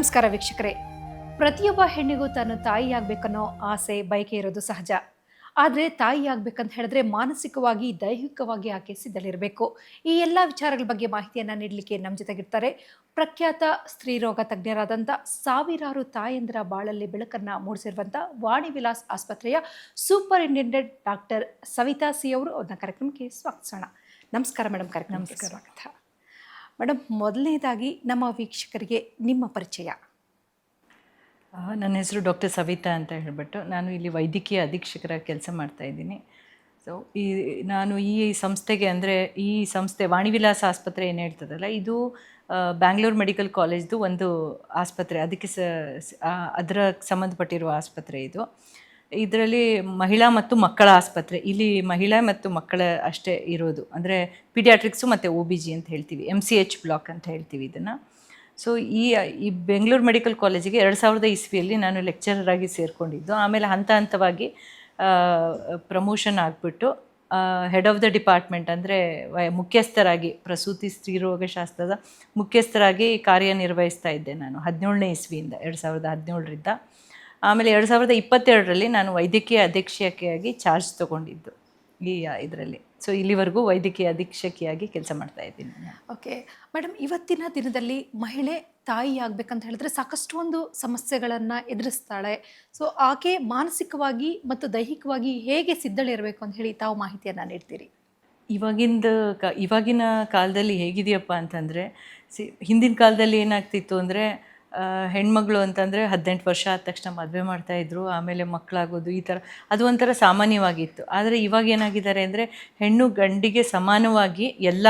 ನಮಸ್ಕಾರ ವೀಕ್ಷಕರೇ. ಪ್ರತಿಯೊಬ್ಬ ಹೆಣ್ಣಿಗೂ ತಾನು ತಾಯಿಯಾಗಬೇಕನ್ನೋ ಆಸೆ ಬಯಕೆ ಇರೋದು ಸಹಜ. ಆದರೆ ತಾಯಿಯಾಗಬೇಕಂತ ಹೇಳಿದ್ರೆ ಮಾನಸಿಕವಾಗಿ ದೈಹಿಕವಾಗಿ ಆಕೆ ಸಿದ್ಧಲಿರಬೇಕು. ಈ ಎಲ್ಲ ವಿಚಾರಗಳ ಬಗ್ಗೆ ಮಾಹಿತಿಯನ್ನು ನೀಡಲಿಕ್ಕೆ ನಮ್ಮ ಜೊತೆಗಿರ್ತಾರೆ ಪ್ರಖ್ಯಾತ ಸ್ತ್ರೀರೋಗ ತಜ್ಞರಾದಂಥ ಸಾವಿರಾರು ತಾಯಂದಿರ ಬಾಳಲ್ಲಿ ಬೆಳಕನ್ನು ಮೂಡಿಸಿರುವಂಥ ವಾಣಿ ವಿಲಾಸ್ ಆಸ್ಪತ್ರೆಯ ಸೂಪರಿಂಟೆಂಡೆಂಟ್ ಡಾಕ್ಟರ್ ಸವಿತಾ ಸಿ ಅವರು ಅವ್ರನ್ನ ಕಾರ್ಯಕ್ರಮಕ್ಕೆ ಸ್ವಾಗತಿಸೋಣ. ನಮಸ್ಕಾರ ಮೇಡಮ್. ಕಾರ್ಯಕ್ರಮಕ್ಕೆ ಸ್ವಾಗತ ಮೇಡಮ್. ಮೊದಲನೇದಾಗಿ ನಮ್ಮ ವೀಕ್ಷಕರಿಗೆ ನಿಮ್ಮ ಪರಿಚಯ. ನನ್ನ ಹೆಸರು ಡಾಕ್ಟರ್ ಸವಿತಾ ಅಂತ ಹೇಳಿಬಿಟ್ಟು ನಾನು ಇಲ್ಲಿ ವೈದ್ಯಕೀಯ ಅಧೀಕ್ಷಕರಾಗಿ ಕೆಲಸ ಮಾಡ್ತಾಯಿದ್ದೀನಿ. ಸೊ ನಾನು ಈ ಸಂಸ್ಥೆಗೆ ಅಂದರೆ ಈ ಸಂಸ್ಥೆ ವಾಣಿವಿಲಾಸ ಆಸ್ಪತ್ರೆ ಏನು ಹೇಳ್ತದಲ್ಲ, ಇದು ಬ್ಯಾಂಗ್ಳೂರು ಮೆಡಿಕಲ್ ಕಾಲೇಜ್ದು ಒಂದು ಆಸ್ಪತ್ರೆ, ಅದಕ್ಕೆ ಅದರ ಸಂಬಂಧಪಟ್ಟಿರುವ ಆಸ್ಪತ್ರೆ ಇದು. ಇದರಲ್ಲಿ ಮಹಿಳಾ ಮತ್ತು ಮಕ್ಕಳ ಆಸ್ಪತ್ರೆ. ಇಲ್ಲಿ ಮಹಿಳಾ ಮತ್ತು ಮಕ್ಕಳ ಅಷ್ಟೇ ಇರೋದು, ಅಂದರೆ ಪೀಡಿಯಾಟ್ರಿಕ್ಸು ಮತ್ತು OBG ಅಂತ ಹೇಳ್ತೀವಿ, MCH ಬ್ಲಾಕ್ ಅಂತ ಹೇಳ್ತೀವಿ ಇದನ್ನು. ಸೊ ಈ ಬೆಂಗಳೂರು ಮೆಡಿಕಲ್ ಕಾಲೇಜಿಗೆ 2000 ಇಸ್ವಿಯಲ್ಲಿ ನಾನು ಲೆಕ್ಚರರ್ ಆಗಿ ಸೇರಿಕೊಂಡಿದ್ದು. ಆಮೇಲೆ ಹಂತ ಹಂತವಾಗಿ ಪ್ರಮೋಷನ್ ಆಗಿಬಿಟ್ಟು ಹೆಡ್ ಆಫ್ ದ ಡಿಪಾರ್ಟ್ಮೆಂಟ್ ಅಂದರೆ ಮುಖ್ಯಸ್ಥರಾಗಿ, ಪ್ರಸೂತಿ ಸ್ತ್ರೀರೋಗಶಾಸ್ತ್ರದ ಮುಖ್ಯಸ್ಥರಾಗಿ ಕಾರ್ಯನಿರ್ವಹಿಸ್ತಾ ಇದ್ದೆ ನಾನು 17ನೇ ಇಸ್ವಿಯಿಂದ, 2017ರಿಂದ. ಆಮೇಲೆ 2022ರಲ್ಲಿ ನಾನು ವೈದ್ಯಕೀಯ ಅಧೀಕ್ಷಕಿಯಾಗಿ ಚಾರ್ಜ್ ತೊಗೊಂಡಿದ್ದು ಈ ಇದರಲ್ಲಿ. ಸೊ ಇಲ್ಲಿವರೆಗೂ ವೈದ್ಯಕೀಯ ಅಧೀಕ್ಷಕಿಯಾಗಿ ಕೆಲಸ ಮಾಡ್ತಾ ಇದ್ದೀನಿ. ಓಕೆ ಮೇಡಮ್, ಇವತ್ತಿನ ದಿನದಲ್ಲಿ ಮಹಿಳೆ ತಾಯಿ ಆಗಬೇಕಂತ ಹೇಳಿದ್ರೆ ಸಾಕಷ್ಟು ಒಂದು ಸಮಸ್ಯೆಗಳನ್ನು ಎದುರಿಸ್ತಾಳೆ. ಸೊ ಆಕೆ ಮಾನಸಿಕವಾಗಿ ಮತ್ತು ದೈಹಿಕವಾಗಿ ಹೇಗೆ ಸಿದ್ಧಳಿರಬೇಕು ಅಂತ ಹೇಳಿ ತಾವು ಮಾಹಿತಿಯನ್ನು ನೀಡ್ತೀರಿ? ಇವಾಗಿನ ಕಾಲದಲ್ಲಿ ಹೇಗಿದೆಯಪ್ಪ ಅಂತಂದರೆ, ಹಿಂದಿನ ಕಾಲದಲ್ಲಿ ಏನಾಗ್ತಿತ್ತು ಅಂದರೆ, ಹೆಣ್ಮಗಳು ಅಂತಂದರೆ 18 ವರ್ಷ ಆದ ತಕ್ಷಣ ಮದುವೆ ಮಾಡ್ತಾಯಿದ್ರು, ಆಮೇಲೆ ಮಕ್ಕಳಾಗೋದು, ಈ ಥರ ಅದು ಒಂಥರ ಸಾಮಾನ್ಯವಾಗಿತ್ತು. ಆದರೆ ಇವಾಗ ಏನಾಗಿದ್ದಾರೆ ಅಂದರೆ, ಹೆಣ್ಣು ಗಂಡಿಗೆ ಸಮಾನವಾಗಿ ಎಲ್ಲ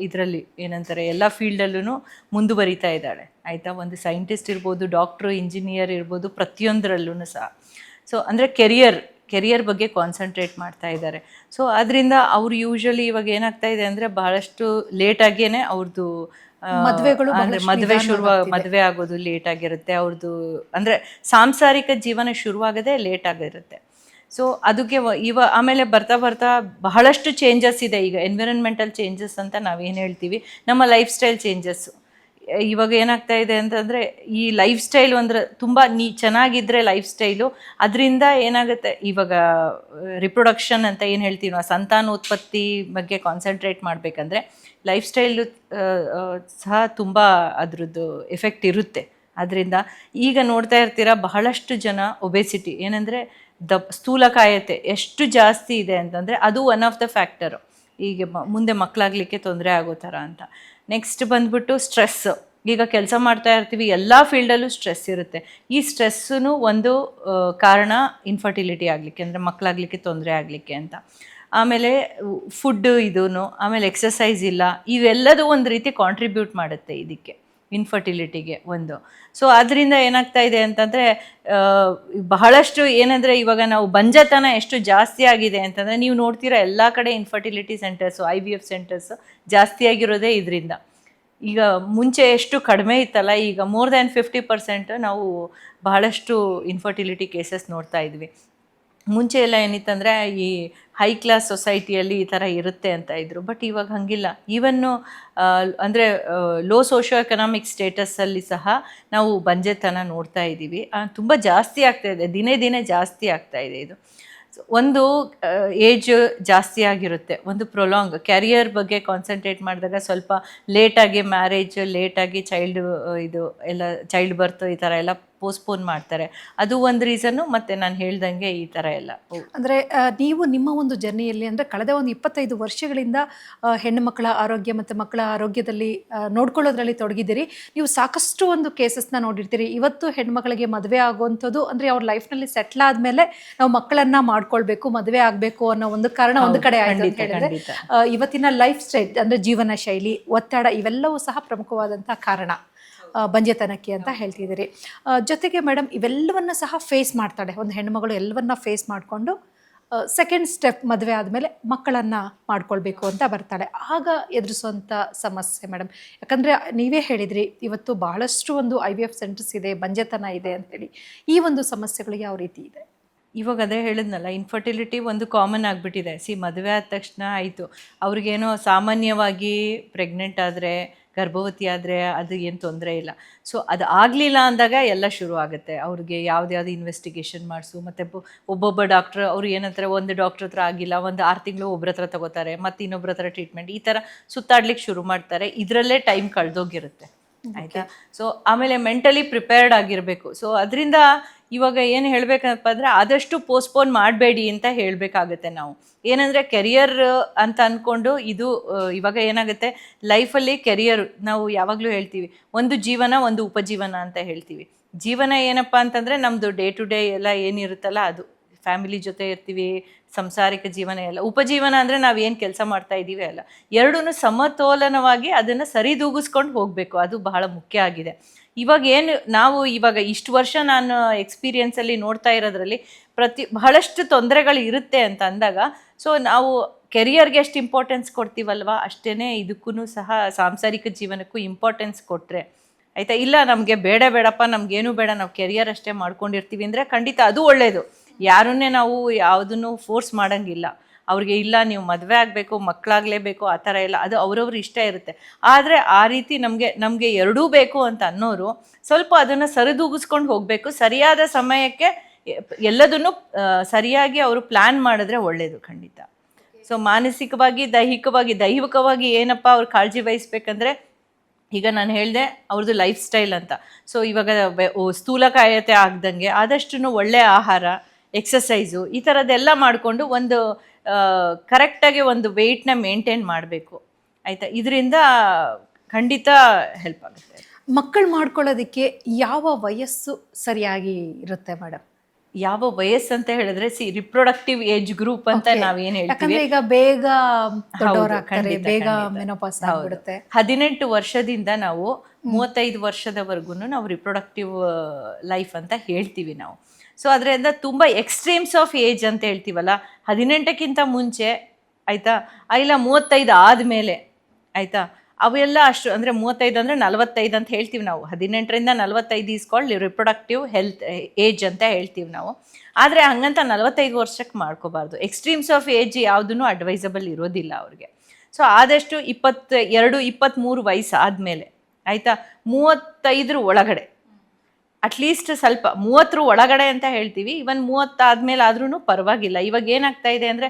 ಇದರಲ್ಲಿ ಏನಂತಾರೆ, ಎಲ್ಲ ಫೀಲ್ಡಲ್ಲೂ ಮುಂದುವರಿತಾ ಇದ್ದಾಳೆ. ಆಯಿತಾ, ಒಂದು ಸೈಂಟಿಸ್ಟ್ ಇರ್ಬೋದು, ಡಾಕ್ಟ್ರು, ಇಂಜಿನಿಯರ್ ಇರ್ಬೋದು, ಪ್ರತಿಯೊಂದರಲ್ಲೂ ಸಹ. ಸೊ ಅಂದರೆ ಕೆರಿಯರ್ ಬಗ್ಗೆ ಕಾನ್ಸಂಟ್ರೇಟ್ ಮಾಡ್ತಾ ಇದ್ದಾರೆ. ಸೊ ಅದರಿಂದ ಅವರು ಯೂಶ್ವಲಿ ಇವಾಗ ಏನಾಗ್ತಾ ಇದೆ ಅಂದರೆ, ಬಹಳಷ್ಟು ಲೇಟಾಗಿಯೇ ಅವ್ರದ್ದು ಮದುವೆ ಆಗೋದು ಲೇಟ್ ಆಗಿರುತ್ತೆ ಅವ್ರದ್ದು. ಅಂದರೆ ಸಾಂಸಾರಿಕ ಜೀವನ ಶುರುವಾಗದೆ ಲೇಟ್ ಆಗಿರುತ್ತೆ. ಸೊ ಅದಕ್ಕೆ ಆಮೇಲೆ ಬರ್ತಾ ಬಹಳಷ್ಟು ಚೇಂಜಸ್ ಇದೆ. ಈಗ ಎನ್ವಿರಾನ್ಮೆಂಟಲ್ ಚೇಂಜಸ್ ಅಂತ ನಾವೇನು ಹೇಳ್ತೀವಿ, ನಮ್ಮ ಲೈಫ್ ಸ್ಟೈಲ್ ಚೇಂಜಸ್ಸು ಇವಾಗ ಏನಾಗ್ತಾ ಇದೆ ಅಂತಂದರೆ, ಈ ಲೈಫ್ ಸ್ಟೈಲ್ ಅಂದರೆ ತುಂಬ ಚೆನ್ನಾಗಿದ್ದರೆ ಲೈಫ್ ಸ್ಟೈಲು, ಅದರಿಂದ ಏನಾಗುತ್ತೆ, ಇವಾಗ ರಿಪ್ರೊಡಕ್ಷನ್ ಅಂತ ಏನು ಹೇಳ್ತೀವಿ ನಾವು, ಸಂತಾನೋತ್ಪತ್ತಿ ಬಗ್ಗೆ ಕಾನ್ಸಂಟ್ರೇಟ್ ಮಾಡಬೇಕಂದ್ರೆ ಲೈಫ್ ಸ್ಟೈಲು ಸಹ ತುಂಬ ಅದರದ್ದು ಎಫೆಕ್ಟ್ ಇರುತ್ತೆ. ಅದರಿಂದ ಈಗ ನೋಡ್ತಾ ಇರ್ತೀರ, ಬಹಳಷ್ಟು ಜನ ಒಬೆಸಿಟಿ ಏನಂದರೆ ಸ್ಥೂಲಕಾಯತೆ ಎಷ್ಟು ಜಾಸ್ತಿ ಇದೆ ಅಂತಂದರೆ, ಅದು ಒನ್ ಆಫ್ ದ ಫ್ಯಾಕ್ಟರು ಈಗ ಮುಂದೆ ಮಕ್ಕಳಾಗಲಿಕ್ಕೆ ತೊಂದರೆ ಆಗೋ ಥರ ಅಂತ. ನೆಕ್ಸ್ಟ್ ಬಂದ್ಬಿಟ್ಟು ಸ್ಟ್ರೆಸ್. ಈಗ ಕೆಲಸ ಮಾಡ್ತಾ ಇರ್ತೀವಿ, ಎಲ್ಲ ಫೀಲ್ಡಲ್ಲೂ ಸ್ಟ್ರೆಸ್ ಇರುತ್ತೆ. ಈ ಸ್ಟ್ರೆಸ್ಸೂ ಒಂದು ಕಾರಣ ಇನ್ಫರ್ಟಿಲಿಟಿ ಆಗಲಿಕ್ಕೆ, ಅಂದರೆ ಮಕ್ಕಳಾಗಲಿಕ್ಕೆ ತೊಂದರೆ ಆಗಲಿಕ್ಕೆ ಅಂತ. ಆಮೇಲೆ ಫುಡ್ಡು ಇದೂ, ಆಮೇಲೆ ಎಕ್ಸಸೈಸ್ ಇಲ್ಲ, ಇವೆಲ್ಲದೂ ಒಂದು ರೀತಿ ಕಾಂಟ್ರಿಬ್ಯೂಟ್ ಮಾಡುತ್ತೆ ಇದಕ್ಕೆ, ಇನ್ಫರ್ಟಿಲಿಟಿಗೆ ಒಂದು. ಸೊ ಅದರಿಂದ ಏನಾಗ್ತಾ ಇದೆ ಅಂತಂದರೆ, ಬಹಳಷ್ಟು ಏನಂದರೆ, ಇವಾಗ ನಾವು ಬಂಜತನ ಎಷ್ಟು ಜಾಸ್ತಿ ಆಗಿದೆ ಅಂತಂದರೆ, ನೀವು ನೋಡ್ತೀರಾ ಎಲ್ಲ ಕಡೆ ಇನ್ಫರ್ಟಿಲಿಟಿ ಸೆಂಟರ್ಸು, IVF ಸೆಂಟರ್ಸು ಜಾಸ್ತಿ ಆಗಿರೋದೇ ಇದರಿಂದ. ಈಗ ಮುಂಚೆ ಎಷ್ಟು ಕಡಿಮೆ ಇತ್ತಲ್ಲ, ಈಗ ಮೋರ್ ದ್ಯಾನ್ 50% ನಾವು ಬಹಳಷ್ಟು ಇನ್ಫರ್ಟಿಲಿಟಿ ಕೇಸಸ್ ನೋಡ್ತಾ ಇದ್ವಿ. ಮುಂಚೆ ಎಲ್ಲ ಏನಿತ್ತಂದರೆ, ಈ ಹೈ ಕ್ಲಾಸ್ ಸೊಸೈಟಿಯಲ್ಲಿ ಈ ಥರ ಇರುತ್ತೆ ಅಂತ ಇದ್ದರು. ಬಟ್ ಇವಾಗ ಹಾಗಿಲ್ಲ. ಈವನ್ನು ಅಂದರೆ ಲೋ ಸೋಷಿಯೋ ಎಕನಾಮಿಕ್ ಸ್ಟೇಟಸಲ್ಲಿ ಸಹ ನಾವು ಬಂಜೆತನ ನೋಡ್ತಾ ಇದ್ದೀವಿ. ತುಂಬ ಜಾಸ್ತಿ ಆಗ್ತಾಯಿದೆ, ದಿನೇ ಜಾಸ್ತಿ ಆಗ್ತಾಯಿದೆ ಇದು. ಒಂದು ಏಜ್ ಜಾಸ್ತಿ ಆಗಿರುತ್ತೆ, ಒಂದು ಪ್ರೊಲಾಂಗ್ ಕ್ಯಾರಿಯರ್ ಬಗ್ಗೆ ಕಾನ್ಸಂಟ್ರೇಟ್ ಮಾಡಿದಾಗ ಸ್ವಲ್ಪ ಲೇಟಾಗಿ ಮ್ಯಾರೇಜ್, ಲೇಟಾಗಿ ಚೈಲ್ಡ್ ಬರ್ತ್ ಈ ಥರ ಎಲ್ಲ ಪೋಸ್ಟ್ಪೋನ್ ಮಾಡ್ತಾರೆ. ಅದು ಒಂದು ರೀಸನ್ನು. ಮತ್ತು ನಾನು ಹೇಳ್ದಂಗೆ ಈ ಥರ ಎಲ್ಲ ಅಂದರೆ ನೀವು ನಿಮ್ಮ ಒಂದು ಜರ್ನಿಯಲ್ಲಿ, ಅಂದರೆ ಕಳೆದ ಒಂದು 25 ವರ್ಷಗಳಿಂದ ಹೆಣ್ಣು ಮಕ್ಕಳ ಆರೋಗ್ಯ ಮತ್ತು ಮಕ್ಕಳ ಆರೋಗ್ಯದಲ್ಲಿ ನೋಡ್ಕೊಳ್ಳೋದ್ರಲ್ಲಿ ತೊಡಗಿದ್ದೀರಿ. ನೀವು ಸಾಕಷ್ಟು ಒಂದು ಕೇಸಸ್ನ ನೋಡಿರ್ತೀರಿ. ಇವತ್ತು ಹೆಣ್ಮಕ್ಳಿಗೆ ಮದುವೆ ಆಗುವಂಥದ್ದು ಅಂದರೆ ಅವ್ರ ಲೈಫ್ನಲ್ಲಿ ಸೆಟ್ಲ್ ಆದಮೇಲೆ ನಾವು ಮಕ್ಕಳನ್ನು ಮಾಡ್ಕೊಳ್ಬೇಕು, ಮದುವೆ ಆಗಬೇಕು ಅನ್ನೋ ಒಂದು ಕಾರಣ ಒಂದು ಕಡೆ ಆಯಿತು ಅಂತ ಹೇಳಿದ್ರೆ, ಇವತ್ತಿನ ಲೈಫ್ ಸ್ಟೈಲ್ ಅಂದರೆ ಜೀವನ ಶೈಲಿ, ಒತ್ತಡ, ಇವೆಲ್ಲವೂ ಸಹ ಪ್ರಮುಖವಾದಂಥ ಕಾರಣ ಬಂಜೆತನಕ್ಕೆ ಅಂತ ಹೇಳ್ತಿದ್ದೀರಿ. ಜೊತೆಗೆ ಮೇಡಮ್, ಇವೆಲ್ಲವನ್ನ ಸಹ ಫೇಸ್ ಮಾಡ್ತಾಳೆ ಒಂದು ಹೆಣ್ಣುಮಗಳು. ಎಲ್ಲವನ್ನ ಫೇಸ್ ಮಾಡಿಕೊಂಡು ಸೆಕೆಂಡ್ ಸ್ಟೆಪ್ ಮದುವೆ ಆದಮೇಲೆ ಮಕ್ಕಳನ್ನು ಮಾಡ್ಕೊಳ್ಬೇಕು ಅಂತ ಬರ್ತಾಳೆ. ಆಗ ಎದುರಿಸುವಂಥ ಸಮಸ್ಯೆ ಮೇಡಮ್, ಯಾಕಂದರೆ ನೀವೇ ಹೇಳಿದ್ರಿ ಇವತ್ತು ಬಹಳಷ್ಟು ಒಂದು IVF ಸೆಂಟರ್ಸ್ ಇದೆ, ಬಂಜೆತನ ಇದೆ ಅಂತೇಳಿ. ಈ ಒಂದು ಸಮಸ್ಯೆಗಳು ಯಾವ ರೀತಿ ಇದೆ? ಇವಾಗ ಅದೇ ಹೇಳಿದ್ನಲ್ಲ, ಇನ್ಫರ್ಟಿಲಿಟಿ ಒಂದು ಕಾಮನ್ ಆಗಿಬಿಟ್ಟಿದೆ. ಮದುವೆ ಆದ ತಕ್ಷಣ ಆಯಿತು, ಅವ್ರಿಗೇನೋ ಸಾಮಾನ್ಯವಾಗಿ ಪ್ರೆಗ್ನೆಂಟ್ ಆದರೆ, ಗರ್ಭವತಿ ಆದರೆ ಅದು ಏನು ತೊಂದರೆ ಇಲ್ಲ. ಸೊ ಅದು ಆಗಲಿಲ್ಲ ಅಂದಾಗ ಎಲ್ಲ ಶುರು ಆಗುತ್ತೆ. ಅವ್ರಿಗೆ ಯಾವ್ದು ಇನ್ವೆಸ್ಟಿಗೇಷನ್ ಮಾಡಿಸು, ಮತ್ತು ಒಬ್ಬೊಬ್ಬ ಡಾಕ್ಟ್ರ್ ಅವ್ರು ಏನಂತಾರೆ, ಒಂದು ಡಾಕ್ಟ್ರ್ ಹತ್ರ ಆಗಿಲ್ಲ, ಒಂದು 6 ತಿಂಗಳು ಒಬ್ಬರ ಹತ್ರ ತಗೋತಾರೆ, ಮತ್ತು ಇನ್ನೊಬ್ಬರ ಹತ್ರ ಟ್ರೀಟ್ಮೆಂಟ್, ಈ ಥರ ಸುತ್ತಾಡ್ಲಿಕ್ಕೆ ಶುರು ಮಾಡ್ತಾರೆ. ಇದರಲ್ಲೇ ಟೈಮ್ ಕಳೆದೋಗಿರುತ್ತೆ. ಆಯಿತಾ. ಸೊ ಆಮೇಲೆ ಮೆಂಟಲಿ ಪ್ರಿಪೇರ್ಡ್ ಆಗಿರಬೇಕು. ಸೊ ಅದರಿಂದ ಇವಾಗ ಏನು ಹೇಳಬೇಕಪ್ಪ ಅಂದರೆ, ಆದಷ್ಟು ಪೋಸ್ಟ್ಪೋನ್ ಮಾಡಬೇಡಿ ಅಂತ ಹೇಳಬೇಕಾಗುತ್ತೆ ನಾವು. ಏನಂದರೆ ಕೆರಿಯರ್ ಅಂತ ಅಂದ್ಕೊಂಡು ಇದು ಇವಾಗ ಏನಾಗುತ್ತೆ ಲೈಫಲ್ಲಿ, ಕೆರಿಯರ್ ನಾವು ಯಾವಾಗಲೂ ಹೇಳ್ತೀವಿ, ಒಂದು ಜೀವನ ಒಂದು ಉಪಜೀವನ ಅಂತ ಹೇಳ್ತೀವಿ. ಜೀವನ ಏನಪ್ಪ ಅಂತಂದರೆ ನಮ್ಮದು ಡೇ ಟು ಡೇ ಎಲ್ಲ ಏನಿರುತ್ತಲ್ಲ ಅದು, ಫ್ಯಾಮಿಲಿ ಜೊತೆ ಇರ್ತೀವಿ, ಸಂಸಾರಿಕ ಜೀವನ ಎಲ್ಲ. ಉಪಜೀವನ ಅಂದರೆ ನಾವು ಏನು ಕೆಲಸ ಮಾಡ್ತಾ ಇದ್ದೀವಿ ಅಲ್ಲ, ಎರಡೂ ಸಮತೋಲನವಾಗಿ ಅದನ್ನು ಸರಿದೂಗಿಸ್ಕೊಂಡು ಹೋಗಬೇಕು. ಅದು ಬಹಳ ಮುಖ್ಯ ಆಗಿದೆ. ಇವಾಗ ಇಷ್ಟು ವರ್ಷ ನಾನು ಎಕ್ಸ್ಪೀರಿಯನ್ಸಲ್ಲಿ ನೋಡ್ತಾ ಇರೋದ್ರಲ್ಲಿ ಬಹಳಷ್ಟು ತೊಂದರೆಗಳು ಇರುತ್ತೆ ಅಂತ ಅಂದಾಗ, ಸೊ ನಾವು ಕೆರಿಯರ್ಗೆ ಎಷ್ಟು ಇಂಪಾರ್ಟೆನ್ಸ್ ಕೊಡ್ತೀವಲ್ವ, ಅಷ್ಟೇ ಇದಕ್ಕೂ ಸಹ ಸಾಂಸಾರಿಕ ಜೀವನಕ್ಕೂ ಇಂಪಾರ್ಟೆನ್ಸ್ ಕೊಟ್ಟರೆ ಆಯಿತಾ. ಇಲ್ಲ ನಮಗೆ ಬೇಡಪ್ಪ, ನಮಗೇನು ಬೇಡ, ನಾವು ಕೆರಿಯರ್ ಅಷ್ಟೇ ಮಾಡ್ಕೊಂಡಿರ್ತೀವಿ ಅಂದರೆ ಖಂಡಿತ ಅದು ಒಳ್ಳೆಯದು. ಯಾರನ್ನೇ ನಾವು ಯಾವುದನ್ನು ಫೋರ್ಸ್ ಮಾಡೋಂಗಿಲ್ಲ. ಅವ್ರಿಗೆ ಇಲ್ಲ ನೀವು ಮದುವೆ ಆಗಬೇಕು, ಮಕ್ಕಳಾಗಲೇಬೇಕು, ಆ ಥರ ಎಲ್ಲ, ಅದು ಅವ್ರವ್ರ ಇಷ್ಟ ಇರುತ್ತೆ. ಆದರೆ ಆ ರೀತಿ ನಮಗೆ ಎರಡೂ ಬೇಕು ಅಂತ ಅನ್ನೋರು ಸ್ವಲ್ಪ ಅದನ್ನು ಸರಿದೂಗಿಸ್ಕೊಂಡು ಹೋಗಬೇಕು. ಸರಿಯಾದ ಸಮಯಕ್ಕೆ ಎಲ್ಲದನ್ನು ಸರಿಯಾಗಿ ಅವರು ಪ್ಲ್ಯಾನ್ ಮಾಡಿದ್ರೆ ಒಳ್ಳೆಯದು ಖಂಡಿತ. ಸೊ ಮಾನಸಿಕವಾಗಿ, ದೈಹಿಕವಾಗಿ ಏನಪ್ಪ ಅವ್ರು ಕಾಳಜಿ ವಹಿಸ್ಬೇಕಂದ್ರೆ, ಈಗ ನಾನು ಹೇಳಿದೆ ಅವ್ರದ್ದು ಲೈಫ್ ಸ್ಟೈಲ್ ಅಂತ. ಸೊ ಇವಾಗ ಸ್ಥೂಲಕಾಯತೆ ಆಗ್ದಂಗೆ ಆದಷ್ಟು ಒಳ್ಳೆಯ ಆಹಾರ, ಎಕ್ಸಸೈಸು, ಈ ಥರದ್ದೆಲ್ಲ ಮಾಡಿಕೊಂಡು ಒಂದು ಕರೆಕ್ಟಾಗಿ ಒಂದು ವೆಯ್ಟ್ನ ಮೇಂಟೈನ್ ಮಾಡಬೇಕು ಆಯಿತಾ. ಇದರಿಂದ ಖಂಡಿತ ಹೆಲ್ಪ್ ಆಗುತ್ತೆ. ಮಕ್ಕಳು ಮಾಡ್ಕೊಳ್ಳೋದಕ್ಕೆ ಯಾವ ವಯಸ್ಸು ಸರಿಯಾಗಿ ಇರುತ್ತೆ ಮೇಡಮ್? ಯಾವ ವಯಸ್ಸು ಅಂತ ಹೇಳಿದ್ರೆ, ರಿಪ್ರೊಡಕ್ಟಿವ್ ಏಜ್ ಗ್ರೂಪ್ ಅಂತ ನಾವೇನು ಹೇಳ್ತೀವಿ, ಈಗ ಬೇಗ ಬೇಗ ಮೆನೋಪಾಸ್ ಆಗ್ಬಿಡುತ್ತೆ. 18 ವರ್ಷದಿಂದ ನಾವು 35 ವರ್ಷದವರೆಗೂ ನಾವು ರಿಪ್ರೊಡಕ್ಟಿವ್ ಲೈಫ್ ಅಂತ ಹೇಳ್ತೀವಿ ನಾವು. ಸೊ ಅದರಿಂದ ತುಂಬ ಎಕ್ಸ್ಟ್ರೀಮ್ಸ್ ಆಫ್ ಏಜ್ ಅಂತ ಹೇಳ್ತೀವಲ್ಲ, 18ಕ್ಕಿಂತ ಮುಂಚೆ ಆಯಿತಾ, ಇಲ್ಲ 35 ಆದಮೇಲೆ ಆಯಿತಾ, ಅವೆಲ್ಲ ಅಷ್ಟು ಅಂದರೆ 35 ಅಂದರೆ 45 ಅಂತ ಹೇಳ್ತೀವಿ ನಾವು. 18ರಿಂದ 45 ಈಸ್ಕೊಂಡು ರಿಪ್ರೊಡಕ್ಟಿವ್ ಹೆಲ್ತ್ ಏಜ್ ಅಂತ ಹೇಳ್ತೀವಿ ನಾವು. ಆದರೆ ಹಂಗಂತ 45 ವರ್ಷಕ್ಕೆ ಮಾಡ್ಕೋಬಾರ್ದು. ಎಕ್ಸ್ಟ್ರೀಮ್ಸ್ ಆಫ್ ಏಜ್ ಯಾವುದೂ ಅಡ್ವೈಸಬಲ್ ಇರೋದಿಲ್ಲ ಅವ್ರಿಗೆ. ಸೊ ಆದಷ್ಟು 22, 23 ವಯಸ್ಸು ಆದಮೇಲೆ ಆಯಿತಾ, 35 ಒಳಗಡೆ ಅಟ್ಲೀಸ್ಟ್, ಸ್ವಲ್ಪ 30 ಒಳಗಡೆ ಅಂತ ಹೇಳ್ತೀವಿ. ಇವನ್ 30 ಆದಮೇಲೆ ಆದ್ರೂ ಪರವಾಗಿಲ್ಲ. ಇವಾಗ ಏನಾಗ್ತಾ ಇದೆ ಅಂದರೆ,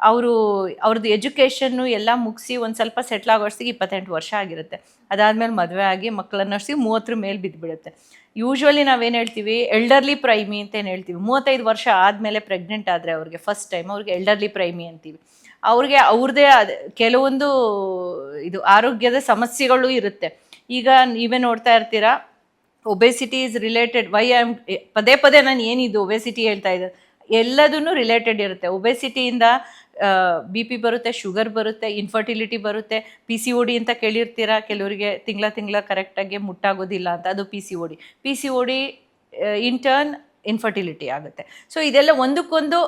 ಅವ್ರದ್ದು ಎಜುಕೇಷನ್ನು ಎಲ್ಲ ಮುಗಿಸಿ ಒಂದು ಸ್ವಲ್ಪ ಸೆಟ್ಲ್ ಆಗೋಷ್ಟಿಗೆ 28 ವರ್ಷ ಆಗಿರುತ್ತೆ. ಅದಾದಮೇಲೆ ಮದುವೆ ಆಗಿ ಮಕ್ಕಳನ್ನ ಅಷ್ಟಿಗೆ 30 ಮೇಲೆ ಬಿದ್ದುಬಿಡುತ್ತೆ. ಯೂಶ್ವಲಿ ನಾವೇನು ಹೇಳ್ತೀವಿ, ಎಲ್ಡರ್ಲಿ ಪ್ರೈಮಿ ಅಂತ ಏನು ಹೇಳ್ತೀವಿ. 35 ವರ್ಷ ಆದಮೇಲೆ ಪ್ರೆಗ್ನೆಂಟ್ ಆದರೆ ಅವ್ರಿಗೆ ಫಸ್ಟ್ ಟೈಮ್ ಅವ್ರಿಗೆ ಎಲ್ಡರ್ಲಿ ಪ್ರೈಮಿ ಅಂತೀವಿ. ಅವ್ರಿಗೆ ಅವ್ರದ್ದೇ ಕೆಲವೊಂದು ಇದು ಆರೋಗ್ಯದ ಸಮಸ್ಯೆಗಳು ಇರುತ್ತೆ. ಈಗ ನೀವೇ ನೋಡ್ತಾ ಇರ್ತೀರಾ, ಒಬೆಸಿಟಿ ಈಸ್ ರಿಲೇಟೆಡ್, ಪದೇ ನಾನು ಏನಿದು ಒಬೆಸಿಟಿ ಹೇಳ್ತಾ ಇದ್ದೆ, ಎಲ್ಲದೂ ರಿಲೇಟೆಡ್ ಇರುತ್ತೆ. ಒಬೆಸಿಟಿಯಿಂದ BP ಬರುತ್ತೆ, ಶುಗರ್ ಬರುತ್ತೆ, ಇನ್ಫರ್ಟಿಲಿಟಿ ಬರುತ್ತೆ, PCOD ಅಂತ ಕೇಳಿರ್ತೀರಾ. ಕೆಲವರಿಗೆ ತಿಂಗಳ ಕರೆಕ್ಟಾಗಿ ಮುಟ್ಟಾಗೋದಿಲ್ಲ ಅಂತ, ಅದು PCOD ಇಂಟರ್ನ್ ಇನ್ಫರ್ಟಿಲಿಟಿ ಆಗುತ್ತೆ. ಸೊ ಇದೆಲ್ಲ ಒಂದಕ್ಕೊಂದು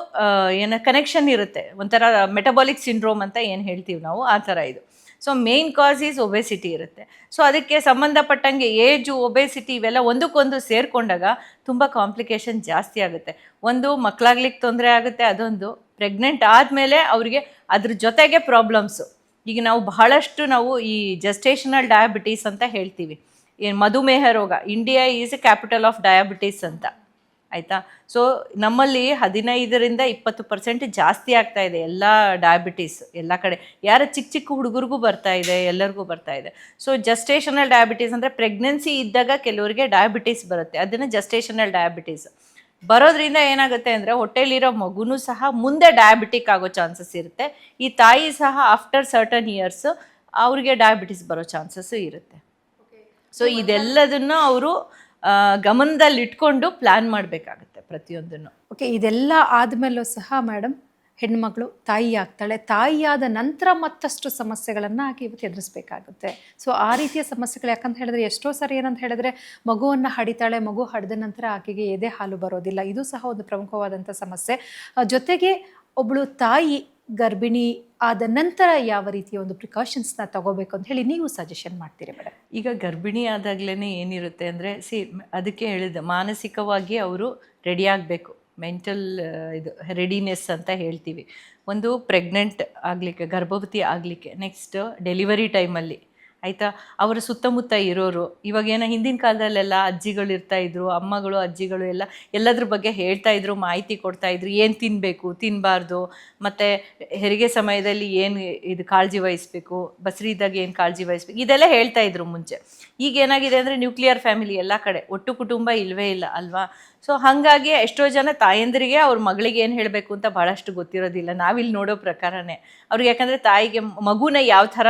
ಕನೆಕ್ಷನ್ ಇರುತ್ತೆ. ಒಂಥರ ಮೆಟಬಾಲಿಕ್ ಸಿಂಡ್ರೋಮ್ ಅಂತ ಏನು ಹೇಳ್ತೀವಿ ನಾವು, ಆ ಥರ ಇದು. So main cause is obesity ಇರುತ್ತೆ. ಸೊ ಅದಕ್ಕೆ ಸಂಬಂಧಪಟ್ಟಂಗೆ ಏಜು, ಒಬೆಸಿಟಿ ಇವೆಲ್ಲ ಒಂದಕ್ಕೊಂದು ಸೇರಿಕೊಂಡಾಗ ತುಂಬ ಕಾಂಪ್ಲಿಕೇಶನ್ ಜಾಸ್ತಿ ಆಗುತ್ತೆ. ಒಂದು ಮಕ್ಕಳಾಗ್ಲಿಕ್ಕೆ ತೊಂದರೆ ಆಗುತ್ತೆ, ಅದೊಂದು ಪ್ರೆಗ್ನೆಂಟ್ ಆದಮೇಲೆ ಅವರಿಗೆ ಅದ್ರ ಜೊತೆಗೆ ಪ್ರಾಬ್ಲಮ್ಸು. ಈಗ ನಾವು ಈ ಜೆಸ್ಟೇಷನಲ್ ಡಯಾಬಿಟೀಸ್ ಅಂತ ಹೇಳ್ತೀವಿ, ಮಧುಮೇಹ ರೋಗ. India is A capital of diabetes ಅಂತ ಆಯಿತಾ. ಸೊ ನಮ್ಮಲ್ಲಿ 15ರಿಂದ 20% ಜಾಸ್ತಿ ಆಗ್ತಾ ಇದೆ ಎಲ್ಲ ಡಯಾಬಿಟೀಸ್ ಎಲ್ಲ ಕಡೆ. ಯಾರು ಚಿಕ್ಕ ಹುಡುಗರಿಗೂ ಬರ್ತಾ ಇದೆ, ಎಲ್ಲರಿಗೂ ಬರ್ತಾ ಇದೆ. ಸೊ ಜಸ್ಟೇಷನಲ್ ಡಯಾಬಿಟೀಸ್ ಅಂದರೆ ಪ್ರೆಗ್ನೆನ್ಸಿ ಇದ್ದಾಗ ಕೆಲವರಿಗೆ ಡಯಾಬಿಟೀಸ್ ಬರುತ್ತೆ, ಅದನ್ನು ಜಸ್ಟೇಷನಲ್ ಡಯಾಬಿಟೀಸ್ ಬರೋದ್ರಿಂದ ಏನಾಗುತ್ತೆ ಅಂದರೆ, ಹೊಟ್ಟೆಲಿರೋ ಮಗುನೂ ಸಹ ಮುಂದೆ ಡಯಾಬಿಟಿಕ್ ಆಗೋ ಚಾನ್ಸಸ್ ಇರುತ್ತೆ. ಈ ತಾಯಿ ಸಹ ಆಫ್ಟರ್ ಸರ್ಟನ್ ಇಯರ್ಸ್ ಅವ್ರಿಗೆ ಡಯಾಬಿಟಿಸ್ ಬರೋ ಚಾನ್ಸಸ್ಸು ಇರುತ್ತೆ. ಸೊ ಇದೆಲ್ಲದನ್ನು ಅವರು ಗಮನದಲ್ಲಿಟ್ಕೊಂಡು ಪ್ಲ್ಯಾನ್ ಮಾಡಬೇಕಾಗುತ್ತೆ ಪ್ರತಿಯೊಂದನ್ನು. ಓಕೆ, ಇದೆಲ್ಲ ಆದಮೇಲೂ ಸಹ ಮೇಡಮ್ ಹೆಣ್ಮಗಳು ತಾಯಿ ಆಗ್ತಾಳೆ. ತಾಯಿಯಾದ ನಂತರ ಮತ್ತಷ್ಟು ಸಮಸ್ಯೆಗಳನ್ನು ಆಕೆ ಇವತ್ತು ಎದುರಿಸ್ಬೇಕಾಗುತ್ತೆ. ಸೊ ಆ ರೀತಿಯ ಸಮಸ್ಯೆಗಳು ಯಾಕಂತ ಹೇಳಿದ್ರೆ, ಎಷ್ಟೋ ಸರಿ ಏನಂತ ಹೇಳಿದ್ರೆ, ಮಗುವನ್ನು ಹಡಿತಾಳೆ, ಮಗು ಹಡಿದ ನಂತರ ಆಕೆಗೆ ಎದೆ ಹಾಲು ಬರೋದಿಲ್ಲ. ಇದು ಸಹ ಒಂದು ಪ್ರಮುಖವಾದಂಥ ಸಮಸ್ಯೆ. ಜೊತೆಗೆ ಒಬ್ಬಳು ತಾಯಿ ಗರ್ಭಿಣಿ ಆದ ನಂತರ ಯಾವ ರೀತಿಯ ಒಂದು ಪ್ರಿಕಾಷನ್ಸ್ನ ತಗೋಬೇಕು ಅಂತ ಹೇಳಿ ನೀವು ಸಜೆಷನ್ ಮಾಡ್ತೀರಿ ಮೇಡಮ್? ಈಗ ಗರ್ಭಿಣಿ ಆದಾಗ್ಲೇ ಏನಿರುತ್ತೆ ಅಂದರೆ, ಅದಕ್ಕೆ ಹೇಳಿದೆ, ಮಾನಸಿಕವಾಗಿ ಅವರು ರೆಡಿ ಆಗಬೇಕು. ಮೆಂಟಲ್ ಇದು ರೆಡಿನೆಸ್ ಅಂತ ಹೇಳ್ತೀವಿ. ಒಂದು ಪ್ರೆಗ್ನೆಂಟ್ ಆಗಲಿಕ್ಕೆ, ಗರ್ಭವತಿ ಆಗಲಿಕ್ಕೆ, ನೆಕ್ಸ್ಟ್ ಡೆಲಿವರಿ ಟೈಮಲ್ಲಿ ಆಯಿತಾ, ಅವರ ಸುತ್ತಮುತ್ತ ಇರೋರು. ಇವಾಗೇನೋ ಹಿಂದಿನ ಕಾಲದಲ್ಲೆಲ್ಲ ಅಜ್ಜಿಗಳು ಇರ್ತಾಯಿದ್ರು, ಅಮ್ಮಗಳು ಅಜ್ಜಿಗಳು ಎಲ್ಲದ್ರ ಬಗ್ಗೆ ಹೇಳ್ತಾಯಿದ್ರು, ಮಾಹಿತಿ ಕೊಡ್ತಾಯಿದ್ರು, ಏನು ತಿನ್ನಬೇಕು ತಿನ್ನಬಾರ್ದು, ಮತ್ತು ಹೆರಿಗೆ ಸಮಯದಲ್ಲಿ ಏನು ಇದು ಕಾಳಜಿ ವಹಿಸ್ಬೇಕು, ಬಸರಿ ಇದ್ದಾಗ ಏನು ಕಾಳಜಿ ವಹಿಸ್ಬೇಕು, ಇದೆಲ್ಲ ಹೇಳ್ತಾಯಿದ್ರು ಮುಂಚೆ. ಈಗ ಏನಾಗಿದೆ ಅಂದರೆ ನ್ಯೂಕ್ಲಿಯರ್ ಫ್ಯಾಮಿಲಿ ಎಲ್ಲ ಕಡೆ, ಒಟ್ಟು ಕುಟುಂಬ ಇಲ್ಲವೇ ಇಲ್ಲ ಅಲ್ವಾ. ಸೊ ಹಾಗಾಗಿ ಎಷ್ಟೋ ಜನ ತಾಯಂದಿರಿಗೆ ಅವ್ರ ಮಗಳಿಗೆ ಏನು ಹೇಳಬೇಕು ಅಂತ ಭಾಳಷ್ಟು ಗೊತ್ತಿರೋದಿಲ್ಲ, ನಾವಿಲ್ಲಿ ನೋಡೋ ಪ್ರಕಾರನೇ ಅವ್ರಿಗೆ. ಯಾಕಂದರೆ ತಾಯಿಗೆ ಮಗುನ ಯಾವ ಥರ